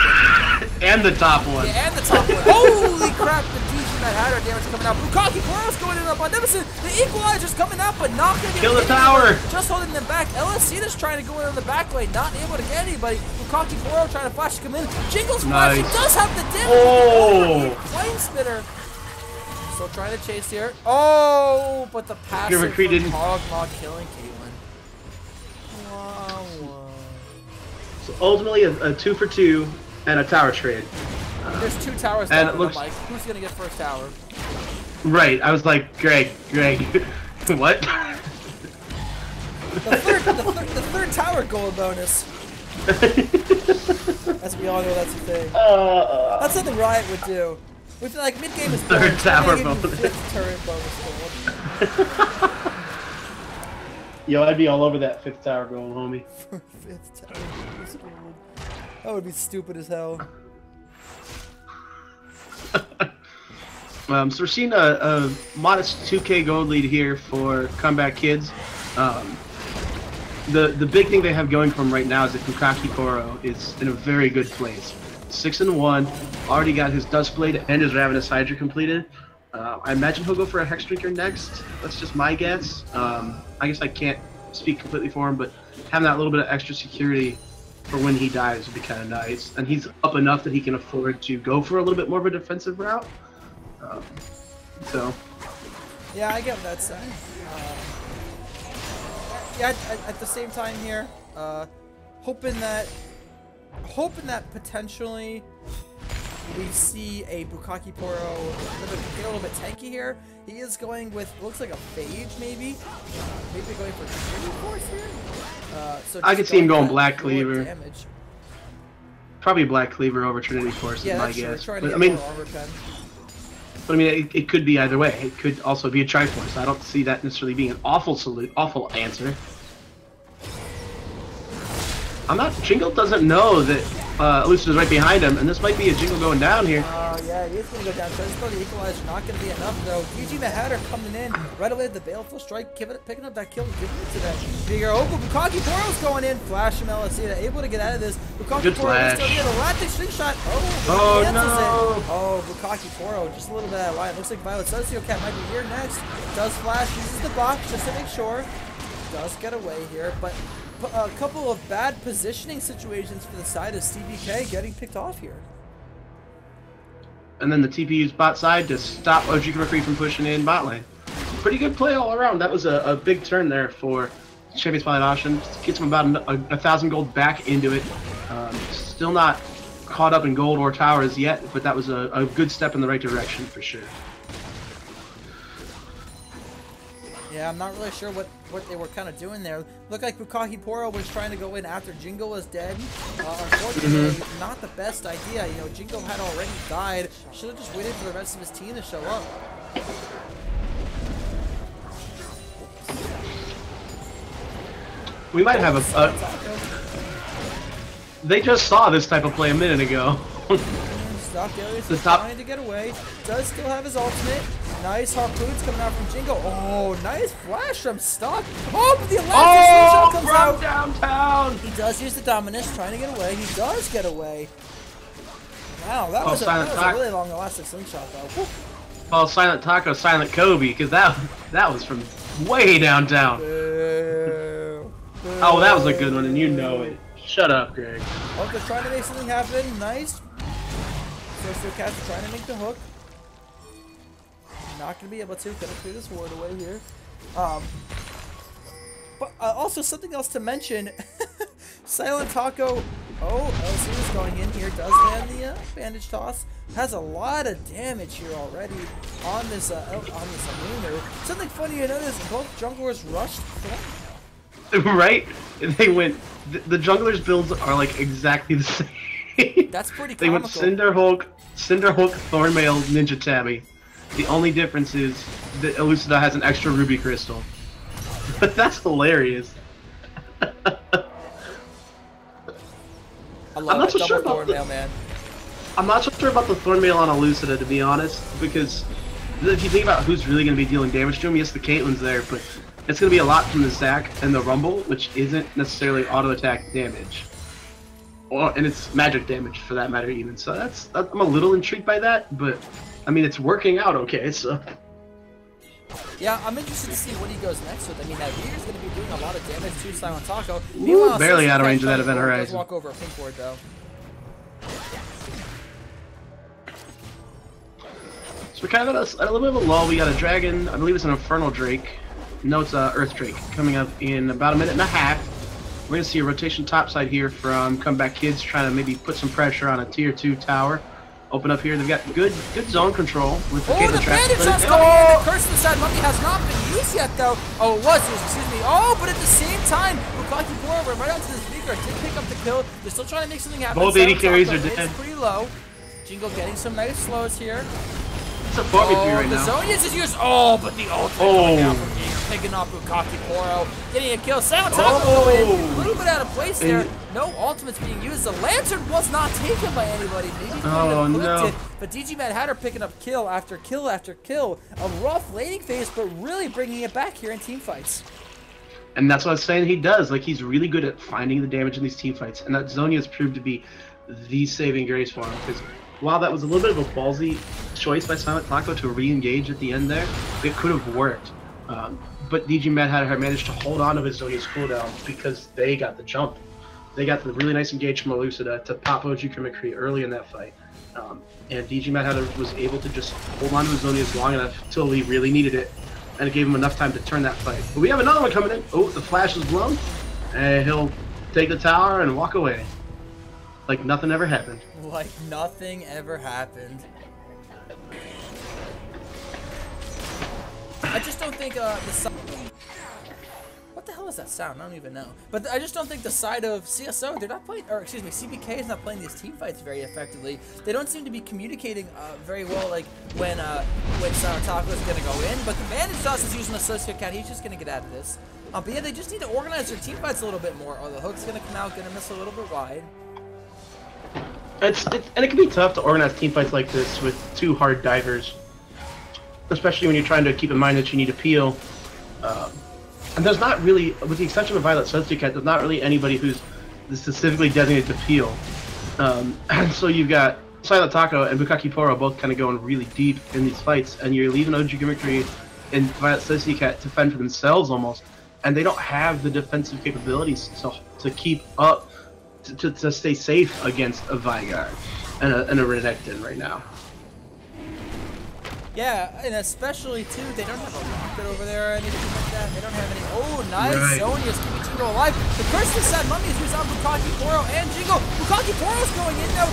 And the top one. Yeah, and the top one. Holy crap, the DG Mad Hatter damage coming out. Bukaki Poro's going in up on Nemesis. The Equalizer's coming out, but not going to kill the tower. Just holding them back. LSC is trying to go in on the back lane, not able to get anybody. Bukaki Poro trying to flash to come in. Jingle's flash, he does have the damage. Oh! Flame Spitter. Still trying to chase here. Oh, but the passive from Hogmaw killing Caitlyn. Wow. So ultimately, a 2-for-2 and a tower trade. There's 2 towers and down. It looks Like, who's gonna get first tower? Right. I was like, Greg, what? The third tower gold bonus. As we all know, that's a thing. That's something Riot would do. We feel like mid game is gold. Third tower bonus. 5th turret bonus gold. Yo, I'd be all over that 5th tower going, homie. 5th tower bonus gold. That would be stupid as hell. So we're seeing a modest 2K gold lead here for Comeback Kids. The big thing they have going for them right now is that Bukaki Poro is in a very good place. 6-1, already got his Duskblade and his Ravenous Hydra completed. I imagine he'll go for a Hexdrinker next. That's just my guess. I guess I can't speak completely for him, but having that little bit of extra security for when he dies would be kind of nice. And he's up enough that he can afford to go for a little bit more of a defensive route. Yeah, I get what that's saying. Yeah, at the same time here, hoping that potentially we see a Bukaki Poro get a little bit tanky here. He is going with, looks like a Phage maybe. Maybe going for Trinity Force here. So I could see him going Black Cleaver. Damage. Probably Black Cleaver over Trinity Force is my guess. But, I mean, it could be either way. It could also be a Triforce. I don't see that necessarily being an awful answer. Jingle doesn't know that Elusive is right behind him, and this might be a Jingle going down here. Yeah, he is going to go down. So the Equalizer not going to be enough, though. DG the Hatter coming in right away at the Baleful Strike, picking up that kill, giving it to that bigger. Oh, Bukaki Poro's going in. Flash from LSC, able to get out of this. Bukaki Poro still get a Lactic Slingshot. Oh, no. Oh, Bukaki Poro, just a little bit out of line. Looks like Violet Sociocat might be here next. Does flash, uses the box just to make sure. Does get away here, but a couple of bad positioning situations for the side of CBK getting picked off here. And then the TPU's bot side to stop OG Mercury from pushing in bot lane. Pretty good play all around. That was a big turn there for Champions Pilot Ossian. Gets him about 1,000 gold back into it. Still not caught up in gold or towers yet, but that was a good step in the right direction for sure. Yeah, I'm not really sure what they were kind of doing there. Looked like Bukaki Poro was trying to go in after Jingle was dead. Unfortunately, not the best idea. You know, Jingle had already died. Should have just waited for the rest of his team to show up. We might have They just saw this type of play a minute ago. Stock Dalius is trying to get away. Does still have his ultimate. Nice harpoons coming out from Jingle. Oh, nice flash from Stock. Oh, but the Elastic Slingshot comes out. Downtown. He does use the Dominus, trying to get away. He does get away. Wow, that was a really long Elastic Slingshot, though. Woo. Oh, Silent Taco, Silent Kobe, because that was from way downtown. Oh, that was a good one, and you know it. Shut up, Greg. Oh, they're trying to make something happen. Nice. So Cat's trying to make the hook. Not going to be able to. Gonna clear this ward away here. But also something else to mention. Silent Taco. Oh, LC is going in here. Does land the bandage toss. Has a lot of damage here already on this Amunu. Something funny to notice: both junglers rushed Thornmail. Right? They went. The junglers' builds are like exactly the same. That's pretty comical. They went Cinderhulk, Thornmail, Ninja Tabby. The only difference is that Elucida has an extra ruby crystal. But that's hilarious. I love it. Double Thornmail, man. I'm not so sure about the Thornmail on Elucida, to be honest, because if you think about who's really going to be dealing damage to him, yes, the Caitlyn's there, but it's going to be a lot from the Zac and the Rumble, which isn't necessarily auto-attack damage. And it's magic damage, for that matter, even. So I'm a little intrigued by that, but, I mean, it's working out okay, so... Yeah, I'm interested to see what he goes next with. I mean, that Reader's going to be doing a lot of damage to Silent Taco. Ooh, barely out of range of that event horizon. Does walk over a pink ward, though. So we're kind of at a little bit of a lull. We got a dragon, I believe it's an Infernal Drake. No, it's Earth Drake, coming up in about a minute and a half. We're going to see a rotation topside here from Comeback Kids, trying to maybe put some pressure on a tier 2 tower. Open up here, they've got good zone control with the Caitlyn trap. Bandage shot's coming in. The Curse of the Sad Mummy has not been used yet, though. Oh, it was used, excuse me. Oh, but at the same time, Bukaki pour over right onto the speaker. Did pick up the kill. They're still trying to make something happen. Both 80 carries are dead. It's pretty low. Jingle getting some nice slows here. It's a 4v3 right now. The Zonius is used. Oh, but the ultimate coming out from here. Picking off Bukaki Poro. Getting a kill. Silent Taco going in. A little bit out of place there. No ultimates being used. The Lantern was not taken by anybody. Maybe no. But DG Mad had her picking up kill after kill after kill. A rough laning phase, but really bringing it back here in team fights. And that's what I was saying he does. Like, he's really good at finding the damage in these team fights. And that Zonia has proved to be the saving grace for him. Because while that was a little bit of a ballsy choice by Silent Taco to re-engage at the end there, it could have worked. But DG Mad had managed to hold on to his Zonia's cooldown because they got the jump. They got the really nice engage from Elucida to pop OG McCree early in that fight. And DG Mad was able to just hold on to his Zonia's long enough till he really needed it. And it gave him enough time to turn that fight. But we have another one coming in. Oh, the flash is blown. And he'll take the tower and walk away. Like nothing ever happened. Like nothing ever happened. I just don't think what the hell is that sound? I don't even know. But I just don't think the side of CSO, they're not playing, or excuse me, CBK is not playing these team fights very effectively. They don't seem to be communicating very well, like when Silent Taco is going to go in. But the Bandage Toss is using the Associate Cat. He's just going to get out of this. But yeah, they just need to organize their team fights a little bit more. Or the hook's going to come out, going to miss a little bit wide. And it can be tough to organize team fights like this with two hard divers. Especially when you're trying to keep in mind that you need to peel. And there's not really, with the exception of Violet Substitute Cat, there's not really anybody who's specifically designated to peel. And so you've got Silent Taco and Bukaki Poro both kind of going really deep in these fights, and you're leaving OG Gimmickry and Violet Substitute Cat to fend for themselves almost, and they don't have the defensive capabilities to keep up, to stay safe against a Vigard and a Renekton right now. Yeah, and especially, too, they don't have a rocket over there or anything like that. They don't have any... Oh, nice. Right. Zonia's keeping Jingle alive. The Curse of the Sad Mummy is used on Bukaki Poro and Jingle. Bukaki Poro's going in, though.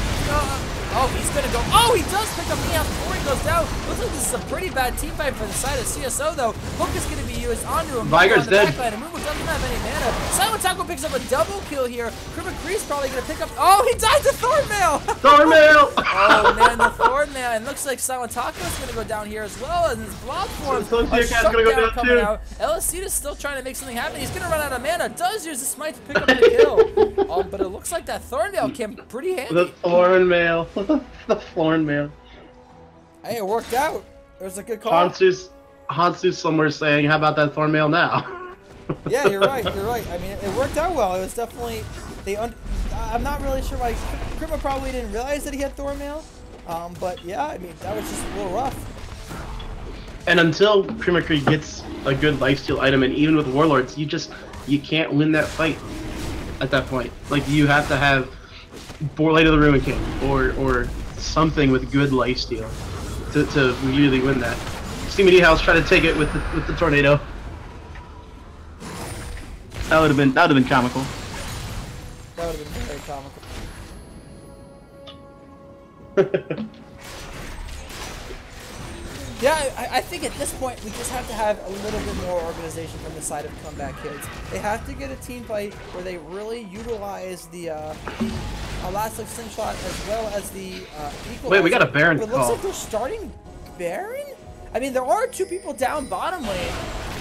Oh, he's going to go... Oh, he does pick up Neon before he goes down. Looks like this is a pretty bad team fight for the side of CSO, though. Hook is going to be used onto him. Vigor's dead. Amumu doesn't have any mana. Silent Taco picks up a double kill here. Kree's probably going to pick up... Oh, he died to Thornmail! Thornmail! Oh, man, the Thornmail. And looks like Silent Taco is going to go down here as well. And his block form. A shutdown coming out. LCS still trying to make something happen. He's going to run out of mana. Does use the smite to pick up the kill. But it looks like that Thornmail came pretty handy. The Thornmail. The Thornmail. Hey, it worked out. It was a good call. Hansu's somewhere saying, how about that Thornmail now? Yeah, you're right. You're right. I mean, it worked out well. It was definitely... I'm not really sure why... Krima probably didn't realize that he had Thornmail. But yeah, I mean, that was just a little rough. And until Krima gets a good lifesteal item, and even with Warlords, you can't win that fight at that point. Like, you have to have Blade of the Ruin King or something with good lifesteal to really win that. See me House try to take it with the tornado. That would have been comical. That would have been very comical. Yeah, I think at this point we just have to have a little bit more organization from the side of Comeback Kids. They have to get a team fight where they really utilize the elastic slingshot as well as the equalizer. Wait, we got a Baron But it call. looks like they're starting Baron? I mean, there are 2 people down bottom lane.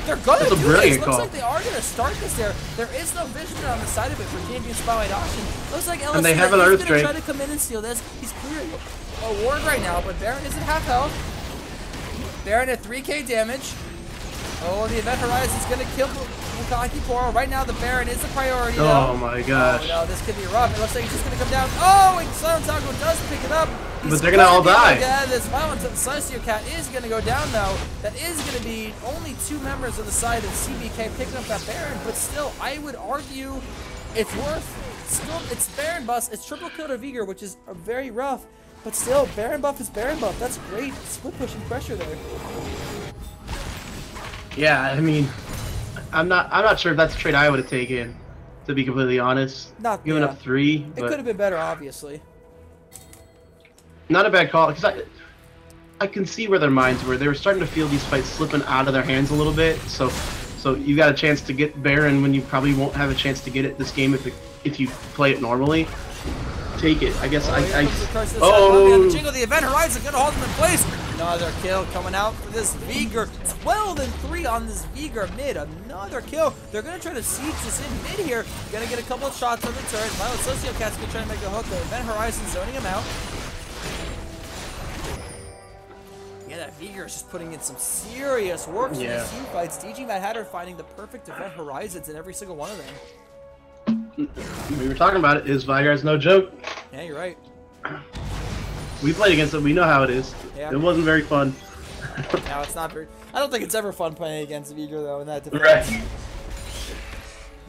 They're gonna do this. Looks like they are gonna start this there. There is no vision on the side of it for Champion Spotlight Ossian. Looks like LCS is gonna try to come in and steal this. He's clearing a ward right now, but Baron is at half health. Baron at 3k damage. Oh, the Event Horizon's gonna kill Bukaki Poro. Right now, the Baron is the priority, though. Oh my gosh. Oh, no, this could be rough. It looks like he's just gonna come down. Oh, and Silent Taco does pick it up. But they're gonna all die. Yeah, this violent Sociocat is gonna go down, though. That is gonna be only 2 members of the side of CBK picking up that Baron, but still, I would argue it's worth. It's Baron bust. It's triple kill to Vigor, which is very rough. But still, Baron buff is Baron buff. That's great split pushing pressure there. Yeah, I mean, I'm not sure if that's a trade I would have taken, to be completely honest. Not giving up 3. It But could have been better, obviously. not a bad call, because I can see where their minds were. They were starting to feel these fights slipping out of their hands a little bit. So you got a chance to get Baron when you probably won't have a chance to get it this game if you play it normally. Take it. I guess the Jingle, the Event Horizon gonna hold him in place. Another kill coming out for this Vigor. 12-3 on this Vigor mid. Another kill. They're gonna try to siege this in mid here. Gonna get a couple of shots on the turret. Violent Sociocat's gonna try to make a hook. The Event Horizon zoning him out. Yeah, that Vigor is just putting in some serious work in these team fights. DG Mad Hatter finding the perfect Event Horizons in every single one of them. We were talking about it. Is Vigar's no joke? Yeah, you're right. We played against it. We know how it is. Yeah. It wasn't very fun. No, it's not very. I don't think it's ever fun playing against Vigor though. In that defense. Right.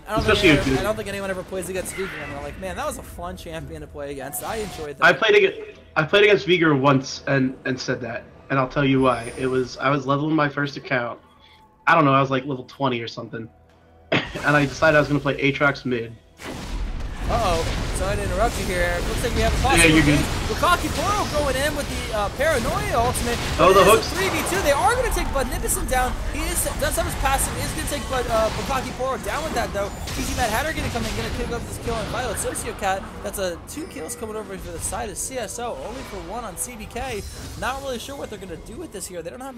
I don't think anyone ever plays against Vigor and they're like, man, that was a fun champion to play against. I enjoyed that. I played against Vigor once and said that, and I'll tell you why. I was leveling my first account. I don't know. I was like level 20 or something, and I decided I was gonna play Aatrox mid. Uh-oh, sorry to interrupt you here. Looks like we have a possible Bukaki Poro going in with the Paranoia ultimate. Oh, the hooks. 3v2. They are going to take Magnificent down. He does have his passive. He is going to take Bukaki Poro down with that, though. TG Mad Hatter going to come in, going to pick up this kill on Violet Sociocat. That's 2 kills coming over for the side of CSO, only for 1 on CBK. Not really sure what they're going to do with this here. They don't have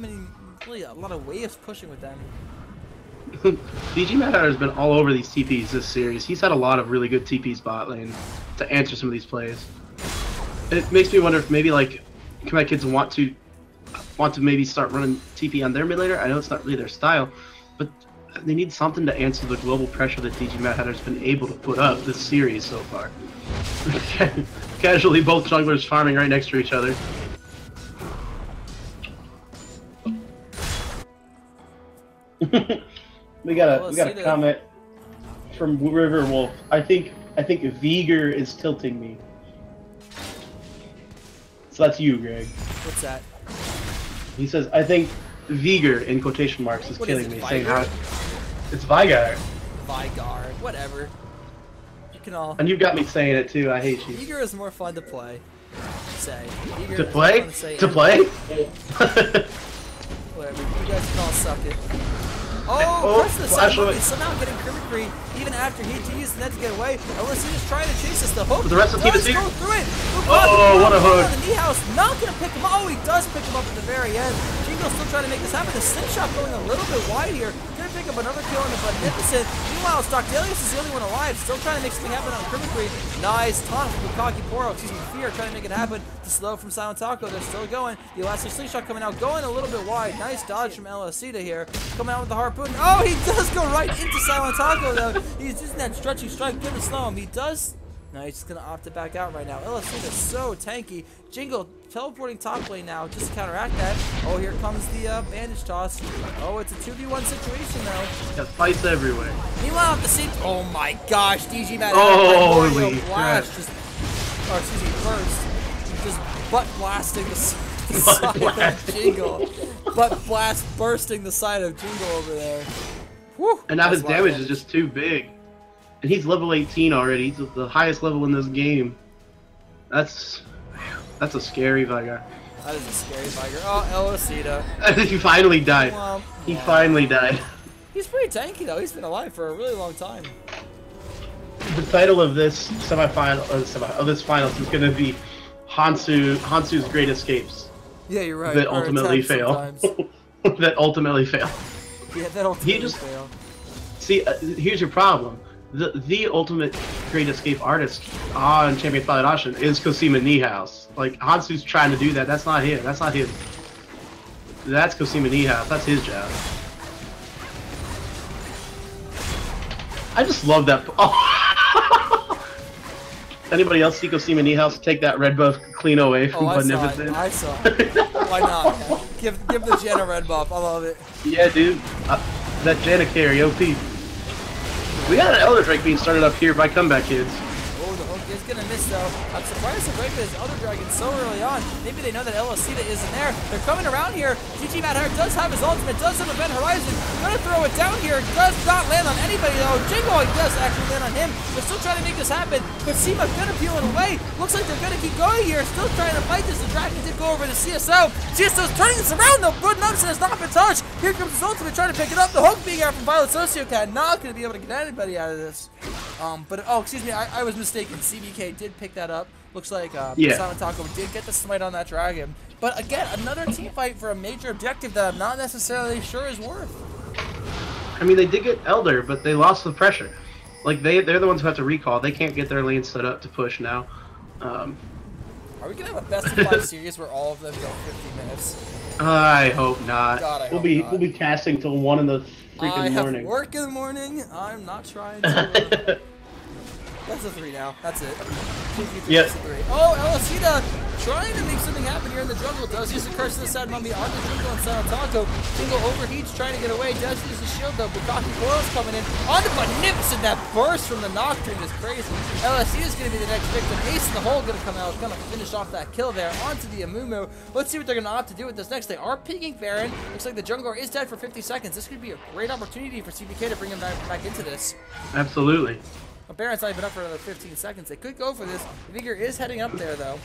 really a lot of waves pushing with them. DG Mad Hatter has been all over these TPs this series. He's had a lot of really good TPs bot lane to answer some of these plays. It makes me wonder if maybe like Comeback Kids want to maybe start running TP on their mid laner. I know it's not really their style, but they need something to answer the global pressure that DG Mad Hatter's been able to put up this series so far. Casually, both junglers farming right next to each other. We got a comment from Riverwolf. I think Vigor is tilting me. So that's you, Greg. What's that? He says, I think Vigor in quotation marks is killing me, saying how it's Vigar. Vigard, whatever. You can all. And you got me saying it too. I hate you. Vigor is more fun to play. Say. Vigor To play? To play? Whatever. You guys can all suck it. Oh, press the side movie, somehow getting Critical even after he used the net to get away. LSU is trying to chase us. The hook. The rest of the team is here. Go through it. Oh, what a hook. The knee house not going to pick him up. Oh, he does pick him up at the very end. Jingo's still trying to make this happen. The slingshot going a little bit wide here. Going to pick up another kill on the Magnificent. Meanwhile, Stockdalius is the only one alive. Still trying to make something happen on Critical. Nice taunt from Bukaki Poro. Fear trying to make it happen. To slow from Silent Taco. They're still going. The elastic slingshot coming out. Going a little bit wide. Nice dodge from LSC to here. Coming out with the harpoon. Oh, he does go right into Silent Taco though. He's using that stretching strike. Couldn't slow him. He does No, he's just going to opt to back out right now. LSC is so tanky. Jingle teleporting top lane now just to counteract that. Oh, here comes the bandage toss. Oh, it's a 2v1 situation, though. Got fights everywhere. Meanwhile, at the same... Oh, my gosh. DG Mad Holy Blast just... Or, excuse me, first. Just butt blasting the side of Jingle. Butt blast bursting the side of Jingle over there. Whew, and now his damage is just too big. And he's level 18 already. He's the highest level in this game. That's a scary Vigar. That is a scary Vigar. Oh, Elocita. He finally died. He finally died. He's pretty tanky though. He's been alive for a really long time. The title of this semifinal, of this finals, is going to be Hansu's Great Escapes. Yeah, you're right. That ultimately fail. That ultimately fail. Yeah, that ultimately fail. See, here's your problem. The ultimate Great Escape artist on Champion Twilight Ossian is Cosima Niehaus. Like, Hansu's trying to do that. That's not him. That's not him. That's Cosima Niehaus. That's his job. I just love that. Oh. Anybody else see Cosima Niehaus take that red buff clean away from Beneficent? I saw it. Why not? Give the Jen a red buff. I love it. Yeah, dude. That Janna carry, OP. We got an Elder Drake being started up here by Comeback Kids. Oh, the hook is gonna miss though. I'm surprised to break this Elder Dragon so early on. Maybe they know that Elocita isn't there. They're coming around here. GG Mad Hatter does have his ultimate, does have Event Horizon. Gonna throw it down here. Does not land on anybody though. Jingle does actually land on him. They're still trying to make this happen. But Seema gonna peel it away. Looks like they're gonna keep going here. Still trying to fight this. The Dragon did go over to CSO. CSO's turning this around though. Good Nubson has not been touched. Here comes his ultimate trying to pick it up. The hook being out from Violet Sociocat. Not gonna be able to get anybody out of this. But oh, excuse me, I was mistaken. CBK did pick that up. Looks like Silent Taco did get the smite on that dragon. But again, another team fight for a major objective that I'm not necessarily sure is worth. I mean, they did get Elder, but they lost the pressure. Like, they're the ones who have to recall. They can't get their lane set up to push now. Are we gonna have a best of 5 series where all of them go 50 minutes? I hope not. God, I hope not. We'll be casting till 1 in the freaking morning. I have work in the morning. I'm not trying to. That's a 3 now. That's it. Yep. Oh, Elocita trying to make something happen here in the jungle. Does use the Curse of the Sad Mummy onto Jingle and Silent Taco. Jingle overheats, trying to get away. Does use the shield though. Bukaki Coil's coming in. Onto Beneficent. That burst from the Nocturne is crazy. LSC is going to be the next victim. Ace in the hole going to come out. Going to finish off that kill there. Onto the Amumu. Let's see what they're going to opt to do with this next. They are peeking Baron. Looks like the jungler is dead for 50 seconds. This could be a great opportunity for CBK to bring him back into this. Absolutely. Baron's not even up for another 15 seconds. They could go for this. Vigor is heading up there, though.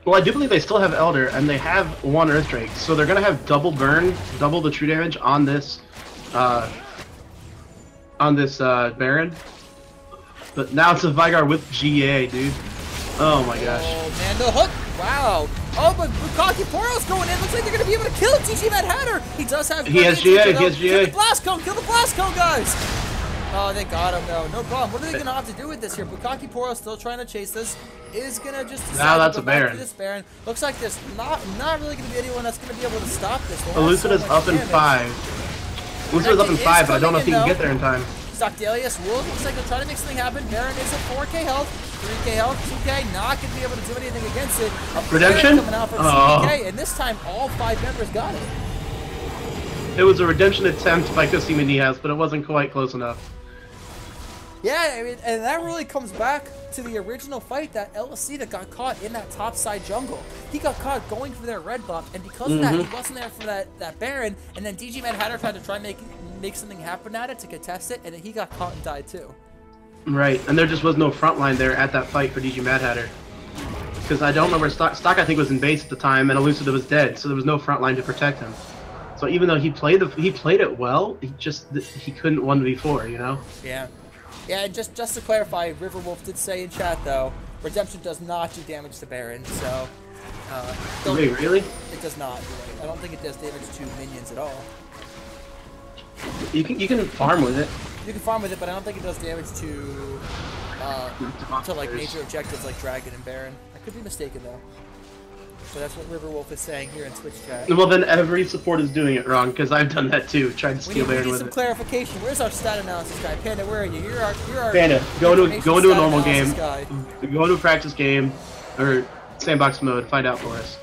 Well, I do believe they still have Elder, and they have 1 Earth Drake, so they're gonna have double burn, double the true damage on this Baron. But now it's a Vigar with GA, dude. Oh my gosh. Oh man, the hook! Wow. Oh, but Bukaki Poro's going in. Looks like they're gonna be able to kill TG Mad Hatter. He does have. He has GA. He has GA. Kill the blast cone! Kill the blast cone, guys! Oh, they got him though. No problem. What are they going to have to do with this here? Bukaki Poro still trying to chase this. Is going to just now that's a Baron. This Baron. Looks like there's not really going to be anyone that's going to be able to stop this. Elucida's up in 5. Elucida's up in 5, but I don't know if he can get there in time. Zoctalius will. Looks like they're trying to make something happen. Baron is at 4k health. 3k health. 2k. Not going to be able to do anything against it. Redemption? Coming out from CBK, and this time all 5 members got it. It was a redemption attempt by Cosima Niehaus, but it wasn't quite close enough. Yeah, I mean, and that really comes back to the original fight that Elocita got caught in that topside jungle. He got caught going for their red buff, and because of that, he wasn't there for that Baron, and then DG Mad Hatter tried to try and make something happen at it to contest it, and then he got caught and died too. Right, and there just was no front line there at that fight for DG Mad Hatter. Because I don't remember, Stock I think was in base at the time, and Elucida was dead, so there was no front line to protect him. So even though he played it well, he couldn't 1v4, you know? Yeah. Yeah, and just to clarify, Riverwolf did say in chat though, Redemption does not do damage to Baron, so wait, really? It does not. I don't think it does damage to minions at all. You can farm with it. You can farm with it, but I don't think it does damage to like major objectives like Dragon and Baron. I could be mistaken though. So that's what Riverwolf is saying here in Twitch chat. Well, then every support is doing it wrong, because I've done that too, trying to We steal need Baron with some it. clarification. Where's our stat analysis guy? Panda, where are you? You're our Panda, go into a stat normal game. analysis guy. Go into a practice game, or sandbox mode, find out for us.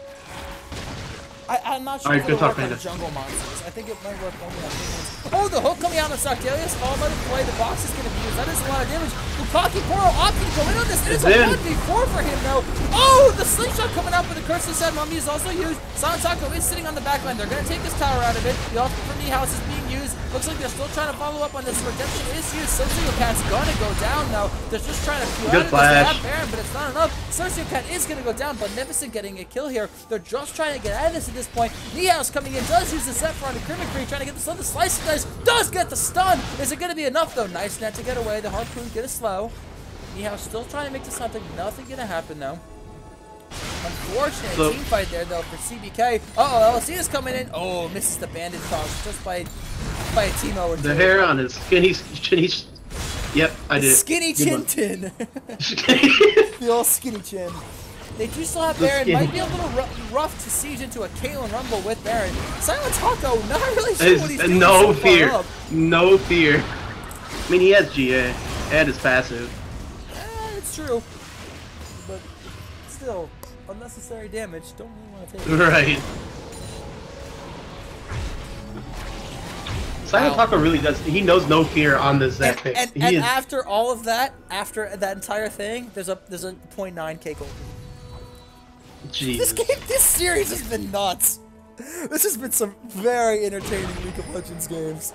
I'm not sure Alright, if good it'll talk, work on Panda. jungle monsters. I think it might work only on minions. Oh, the hook coming out on Soctelius. Oh, let it play. The box is going to be used. That is a lot of damage. Bukaki Poro opting to go in on this. It is a 1v4 for him, though. Oh, the slingshot coming out for the Curse of Sad Mummy is also used. Silent Taco is sitting on the back line. They're going to take this tower out of it. The ultimate from House is being used. Looks like they're still trying to follow up on this. Redemption is used. Sociocat's going to go down, though. They're just trying to peel out of this Baron, but it's not enough. Sociocat is going to go down. Beneficent getting a kill here. They're just trying to get out of this at this point. House coming in, does use the Zephyr on the Crimacree, trying to get the stun. The slice and dice does get the stun. Is it going to be enough, though? Nice net to get away. The Harpoon get a slow. House still trying to make this something. Nothing going to happen, though. Unfortunate team fight there, though, for CBK. Uh-oh, LC is coming in. Oh, misses the bandage toss just by a Teemo or two. The hair on his skinny chin. Yep, I did it. Skinny chin tin. The old skinny chin. They do still have Baron. Might be a little rough to siege into a Caitlyn Rumble with Baron. Silent Taco, not really sure what he's doing. No fear. No fear. I mean, he has GA and his passive. It's true. But still, unnecessary damage. Don't really want to take it. Right. Silent Taco really does. He knows no fear on this Zach pick. And after all of that, after that entire thing, there's a 0.9k gold. Jesus. This series has been nuts. This has been some very entertaining League of Legends games.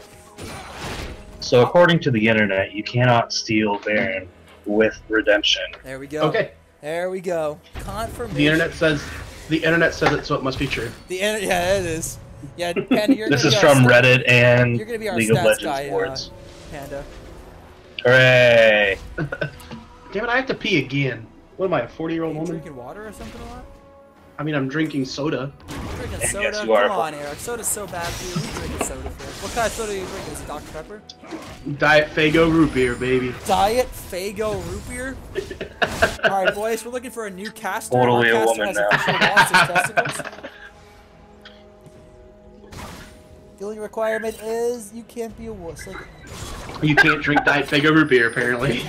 So according to the internet, you cannot steal Baron with Redemption. There we go. Okay. There we go. Confirmation. The internet says it, so it must be true. Yeah, it is. Yeah, Panda, you're This gonna is be our from Reddit and you're gonna be our League of stats Legends guy, boards. Panda. Hooray! Damn it, I have to pee again. What am I, a 40-year-old You woman? drinking water or something a lot? I mean, I'm drinking soda. Drinking Yes, soda? you are. Come on, Eric. Soda's so bad for you. You drinking soda for? What kind of soda are you drinking? Is it Dr. Pepper? Diet Fago root beer, baby. Diet Fago root beer? Alright, boys, we're looking for a new caster. Totally Our a caster woman has now. officially lost his testicles. The only requirement is you can't be a wuss. You can't drink Diet Fago root beer, apparently.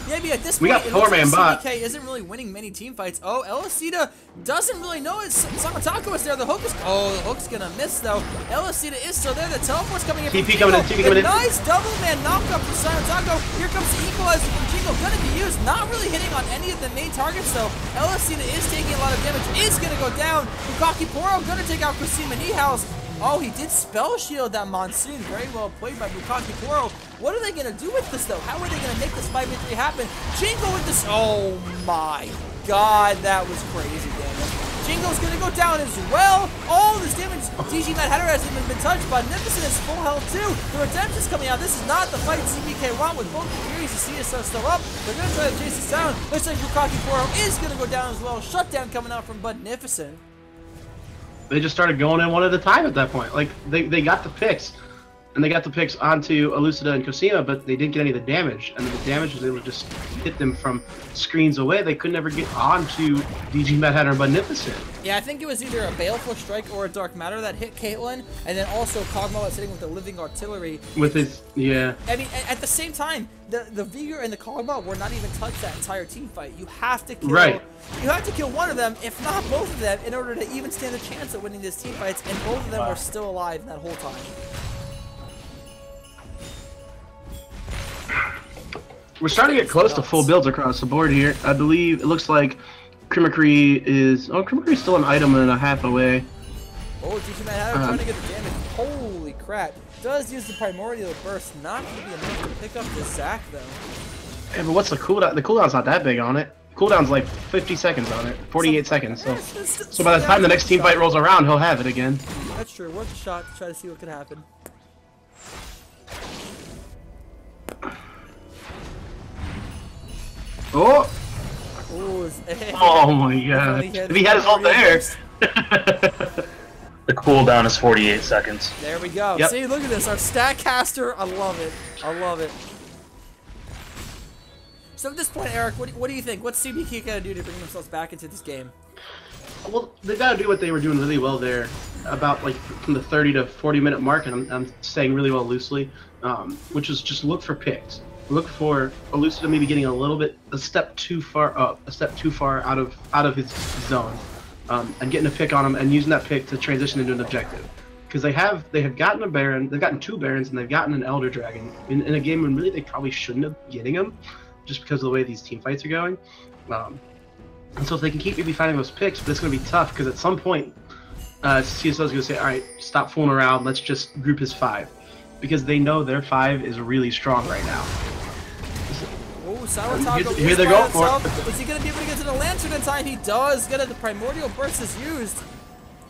Yeah, but at this We point, got it looks like four-man bot. CBK isn't really winning many team fights. Oh, Elicita doesn't really know it. Samatako is there. The hook is... Oh, the hook's gonna miss, though. Elicita is still there. The teleport's coming in from TP coming in, Jingo. TP coming in. Nice double-man knockup from Samatako. Here comes the equalizer from Jingo. Gonna be used. Not really hitting on any of the main targets, though. Elicita is taking a lot of damage. Is gonna go down. Bukaki Poro gonna take out Kusima Nihouse. Oh, he did spell shield that Monsoon. Very well played by Bukaki Poro. What are they going to do with this, though? How are they going to make this 5v3 happen? Jingo with this. Oh, my God. That was crazy damage. Jingo's going to go down as well. All this damage. DG Mad Hatter hasn't even been touched. Beneficent is full health, too. The Redemption's coming out. This is not the fight CBK want with both the Furies. You see it still up. They're going to try to chase this down. Looks like Bukaki Poro is going to go down as well. Shutdown coming out from Beneficent. They just started going in one at a time at that point. Like, they got the picks, and they got the picks onto Elucida and Cosima, but they didn't get any of the damage. And the damage was able to just hit them from screens away. They could never get onto DG Mad Hatter and Beneficent. Yeah, I think it was either a Baleful Strike or a Dark Matter that hit Caitlyn, and then also Kog'Maw was sitting with the Living Artillery. With his, yeah. I mean, at the same time, the Vigor and the Kog'Maw were not even touched that entire team fight. You have to kill, you have to kill one of them, if not both of them, in order to even stand a chance at winning these team fights, and both of them were still alive that whole time. We're starting to get close to full builds across the board here. I believe it looks like Crimacree is... Oh, Crimacree is still an item and a half away. Oh, DG Mad Hatter trying to get the damage. Holy crap. Does use the Primordial Burst. Not going to be enough to pick up the Zac, though. Yeah, but what's the cooldown? The cooldown's not that big on it. Cooldown's like 50 seconds on it. 48 seconds, so by the time the next team fight rolls around, he'll have it again. That's true. Worth a shot to try to see what could happen. Oh! Ooh, Oh my god. If he had his ult there. The cooldown is 48 seconds. There we go. Yep. See, look at this. Our Statcaster. I love it. I love it. So at this point, Eric, what do you think? What's CBK going to do to bring themselves back into this game? Well, they got to do what they were doing really well there, about like from the 30 to 40-minute mark, and I'm saying really well loosely, which is just look for picks. Look for Elucida maybe getting a step too far up, a step too far out of his zone, and getting a pick on him and using that pick to transition into an objective. Because they have gotten a Baron, they've gotten 2 Barons, and they've gotten an Elder Dragon in a game when really they probably shouldn't have been getting them, just because of the way these team fights are going. And so if they can keep maybe finding those picks, but it's going to be tough because at some point, CSO is going to say, all right, stop fooling around, let's just group his 5. Because they know their 5 is really strong right now. Oh, Salatago here they go for it. Is he going to be able to get to the Lantern in time? He does. Get it. The Primordial Burst is used.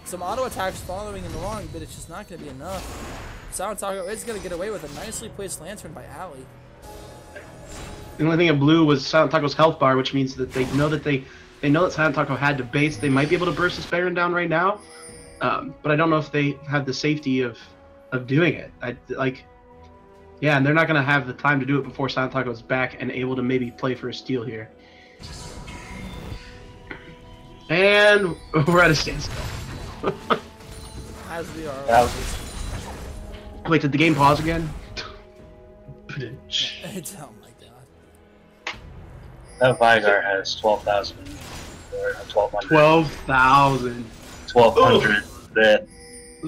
Some auto attacks following him along, but it's just not going to be enough. Salatago is going to get away with a nicely placed Lantern by Ali. The only thing in blue was Silent Taco's health bar, which means that they know that Silent Taco had to base. They might be able to burst this Baron down right now, but I don't know if they have the safety of doing it. Yeah, and they're not going to have the time to do it before Silent Taco's back and able to maybe play for a steal here. And we're at a standstill. As we are. Wait, did the game pause again? Oh my god. That Vigar has 12,000. Or 1,200. 12,000. 1,200. That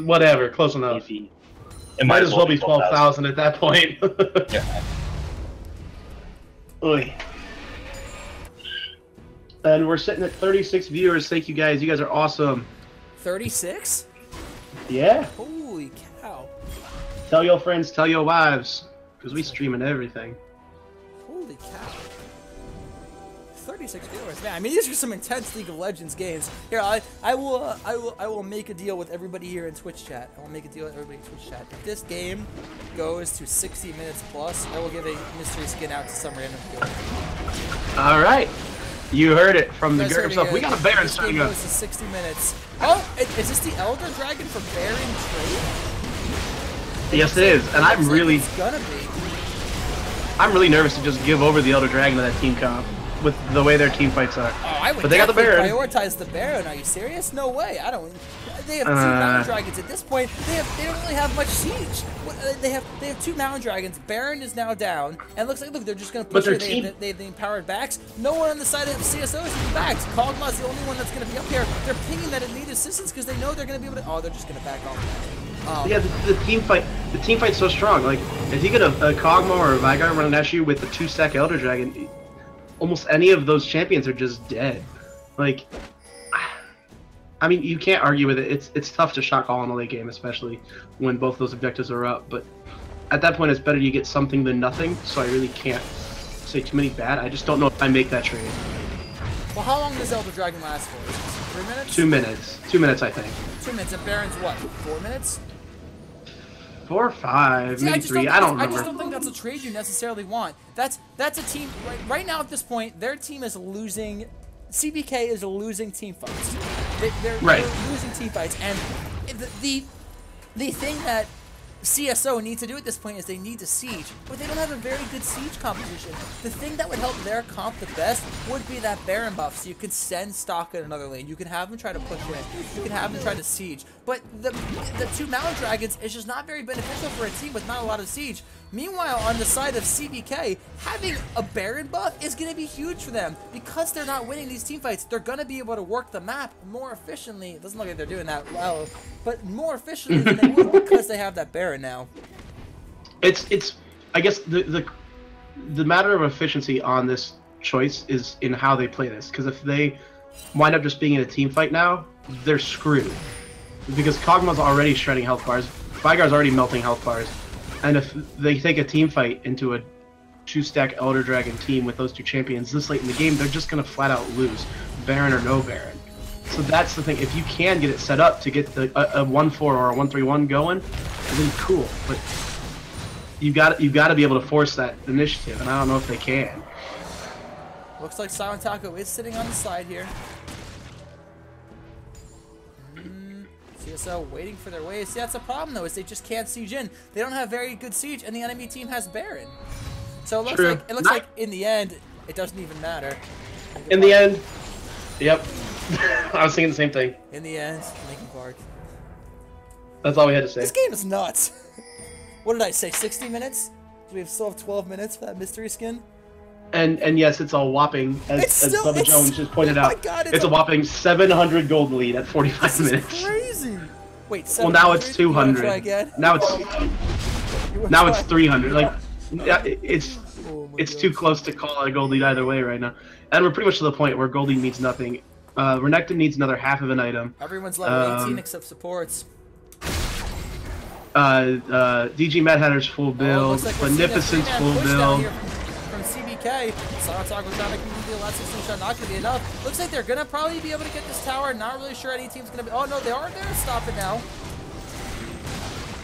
whatever, close enough. It might as well be 12,000 at that point. Yeah. Oy. And we're sitting at 36 viewers. Thank you guys. You guys are awesome. 36? Yeah. Holy cow. Tell your friends, tell your wives, because we streaming everything. Holy cow. 36 viewers. Man, I mean, these are some intense League of Legends games. Here, I will make a deal with everybody here in Twitch chat. I will make a deal with everybody in Twitch chat. If this game goes to 60 minutes plus, I will give a mystery skin out to some random viewer. All right. You heard it from the girl himself. We got a Baron starting up. This game goes to 60 minutes. Oh, is this the Elder Dragon from Baron trade? Yes, it is. And I'm really... It's gonna be. I'm really nervous to just give over the Elder Dragon to that team comp with the way their team fights are. Oh, I would but they got the Baron. Prioritize the Baron. Are you serious? No way. I don't. They have 2 Mountain Dragons at this point. They don't really have much siege. They have 2 Mountain Dragons. Baron is now down, and look, they're just gonna push it. They have the empowered backs. No one on the side of CSO is in the backs. Kog'Maw's the only one that's gonna be up here. They're pinging that it needs assistance because they know they're gonna be able to. Oh, they're just gonna back off. Yeah, the team fight's so strong. Like, if you get a Kog'Maw or a Vigar running at you with the 2-stack Elder Dragon, almost any of those champions are just dead. Like, I mean, you can't argue with it. It's tough to shot call in a late game, especially when both those objectives are up. But at that point, it's better you get something than nothing. So I really can't say too many bad. I just don't know if I make that trade. Well, how long does Elder Dragon last for? 3 minutes? 2 minutes. 2 minutes, I think. 2 minutes. And Baron's what? 4 minutes? 4 or 5, maybe 3. I don't remember. I just don't think that's a trade you necessarily want. That's a team right now at this point. Their team is losing. CBK is losing team fights. They're losing team fights, and the thing that CSO needs to do at this point is they need to siege, but they don't have a very good siege composition. The thing that would help their comp the best would be that Baron buff, so you could send stock in another lane. You can have them try to push in. You can have them try to siege. But the 2 Mountain Dragons is just not very beneficial for a team with not a lot of siege. Meanwhile, on the side of CBK, having a Baron buff is going to be huge for them. Because they're not winning these team fights, they're going to be able to work the map more efficiently. It doesn't look like they're doing that well, but more efficiently than they would because they have that Baron now. It's I guess the matter of efficiency on this choice is in how they play this. Because if they wind up just being in a team fight now, they're screwed. Because Kog'Maw's already shredding health bars, Vigar's already melting health bars, and if they take a team fight into a 2-stack Elder Dragon team with those 2 champions this late in the game, they're just going to flat out lose, Baron or no Baron. So that's the thing. If you can get it set up to get a 1-4 or a 1-3-1 going, then cool. But you got to be able to force that initiative, and I don't know if they can. Looks like Silent Taco is sitting on the side here. CSO waiting for their waves. See, that's a problem though, is they just can't siege in. They don't have very good siege, and the enemy team has Baron. So it looks like in the end, it doesn't even matter. In the end, yep. I was thinking the same thing. In the end, Linkin Park. That's all we had to say. This game is nuts. What did I say? 60 minutes? We still have 12 minutes for that mystery skin. And yes, it's a whopping, as Bubba Jones just pointed out. God, it's a whopping 700 gold lead at 45 minutes. This is crazy. Wait, well, now it's 200. Now it's 300. Like, yeah, it's too close to call it a gold lead either way right now. And we're pretty much to the point where gold lead means nothing. Renekton needs another half of an item. Everyone's level 18 except supports. DG Mad Hatter's full build. Magnificent's full build. From CBK. Saratoga was trying to keep the last 16 shot, not going to be enough. Looks like they're going to probably be able to get this tower. Not really sure any team's going to be. Oh, no, they are there to stop it now.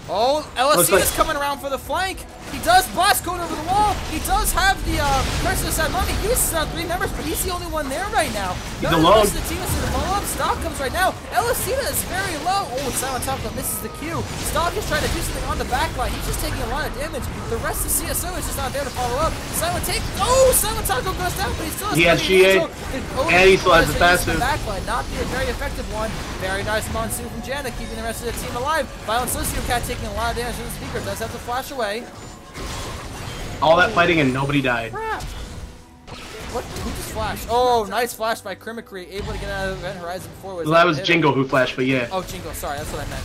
Oh, LSC is coming around for the flank. He does blast code over the wall. He does have the curse of the side money. He uses 3 members, but he's the only one there right now. He's alone. The team is in the follow-up. Stock comes right now. LSC is very low. Oh, Silent Taco misses the Q. Stock is trying to do something on the back line. He's just taking a lot of damage. The rest of CSO is just not there to follow up. Silent Taco goes down, but he still has GA, and he still has the passive. Backline, not be a very effective one. Very nice Monsoon from Janna, keeping the rest of the team alive. Violent Sociocat taking a lot of damage from the speaker. Does have to flash away. All that fighting and nobody died. Crap. What? Who just flashed? Oh, nice flash by Crimicry, able to get out of Event Horizon before. Well, that was Jingle who flashed, but yeah. Oh, Jingle, sorry, that's what I meant.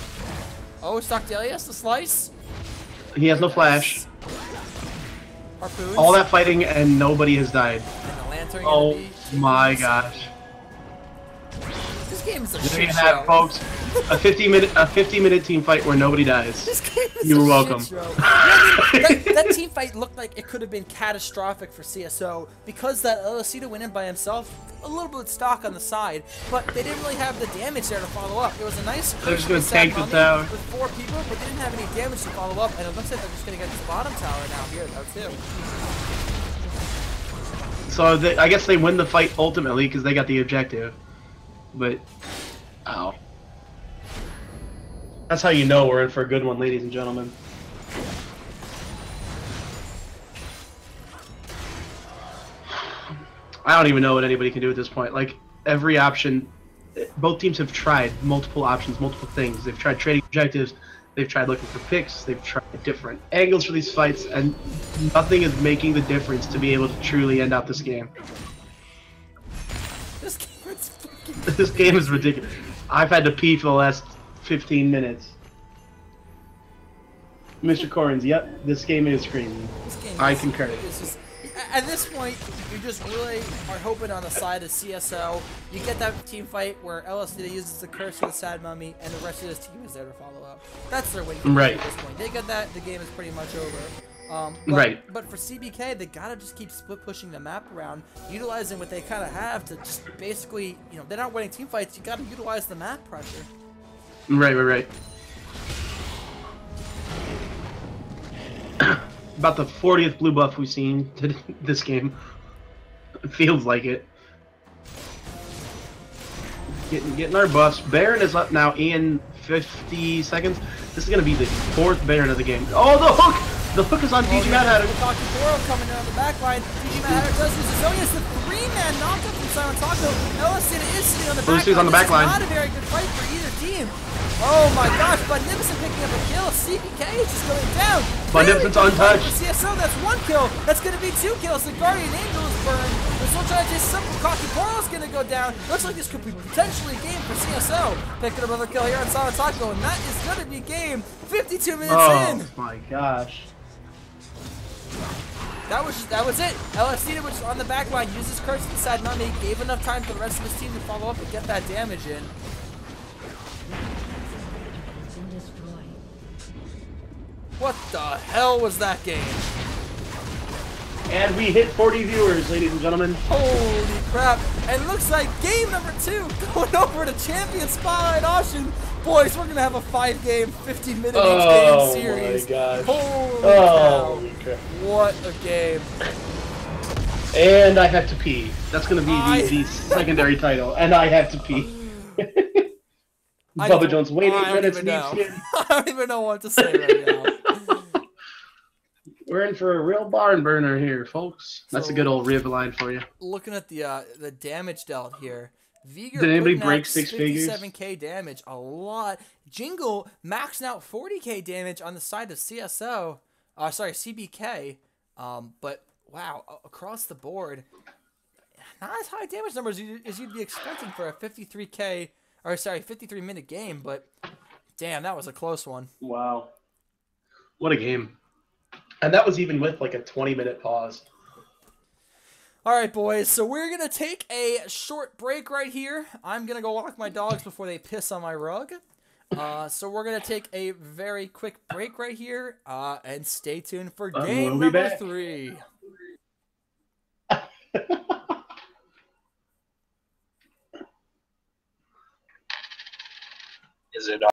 Oh, Stockdale has the slice. He has no flash. Harpoons. All that fighting and nobody has died. And the lantern. Oh my gosh. This game is a there shit you have, show. folks. A 50-minute team fight where nobody dies. This game is You're a welcome. Shit show. that team fight looked like it could have been catastrophic for CSO because that LSC went in by himself. A little bit of stock on the side, but they didn't really have the damage there to follow up. It was a nice they're just going to tank the tower with 4 people, but they didn't have any damage to follow up, and it looks like they're just going to get this bottom tower now here though too. So I guess they win the fight ultimately because they got the objective. But, ow. That's how you know we're in for a good one, ladies and gentlemen. I don't even know what anybody can do at this point. Like, every option, both teams have tried multiple options, multiple things. They've tried trading objectives, they've tried looking for picks, they've tried different angles for these fights, and nothing is making the difference to be able to truly end out this game. This game is ridiculous. I've had to pee for the last 15 minutes. Mr. Corins, yep, this game is crazy. I concur. Just, at this point, you just really are hoping on the side of CSO. You get that team fight where LSD uses the curse of the sad mummy, and the rest of this team is there to follow up. That's their winning right at this point. They get that, the game is pretty much over. But for CBK, they gotta just keep split pushing the map around, utilizing what they kind of have to just basically, you know, they're not winning team fights. You gotta utilize the map pressure. Right. About the 40th blue buff we've seen to this game. It feels like it. Getting our buffs. Baron is up now in 50 seconds. This is gonna be the 4th Baron of the game. Oh, the hook! The hook is on DG Mad Hatter. Coming down the back line. DG Mad Hatter does use his own. It's the 3-man knockup from Silent Taco. LSD is sitting on the back line. on the back line. Not a very good fight for either team. Oh my gosh, Magnificent picking up a kill. CPK is just going down. Magnificent's untouched. For CSO, that's 1 kill. That's going to be 2 kills. The Guardian Angel is burned. They're still trying to chase something. Cocky Coral is going to go down. Looks like this could be potentially a game for CSO. Picking up another kill here on Silent Taco, and that is going to be game 52 minutes in. Oh my gosh. That was it. LFC was on the back line, used his curse inside Mummy, gave enough time for the rest of his team to follow up and get that damage in. What the hell was that game? And we hit 40 viewers, ladies and gentlemen. Holy crap. And it looks like game number 2 going over to Champion Spotlight Ossian. Boys, we're going to have a 5-game, 50-minute each game series. Oh my gosh. Holy cow. Crap. What a game. And I have to pee. That's going to be the secondary title. And I have to pee. Bubba Jones waiting for the sneak skin. I don't even know what to say right now. We're in for a real barn burner here, folks. That's a good old Riv line for you. Looking at the damage dealt here, Vigor Did anybody putting break out 6 figures? 57k damage, a lot. Jingle maxing out 40k damage on the side of CSO, CBK. But wow, across the board, not as high damage numbers as you'd be expecting for a 53-minute game. But damn, that was a close one. Wow. What a game. And that was even with like a 20-minute pause. All right, boys, so we're going to take a short break right here. I'm going to go walk my dogs before they piss on my rug. So we're going to take a very quick break right here, and stay tuned for game number 3. Is it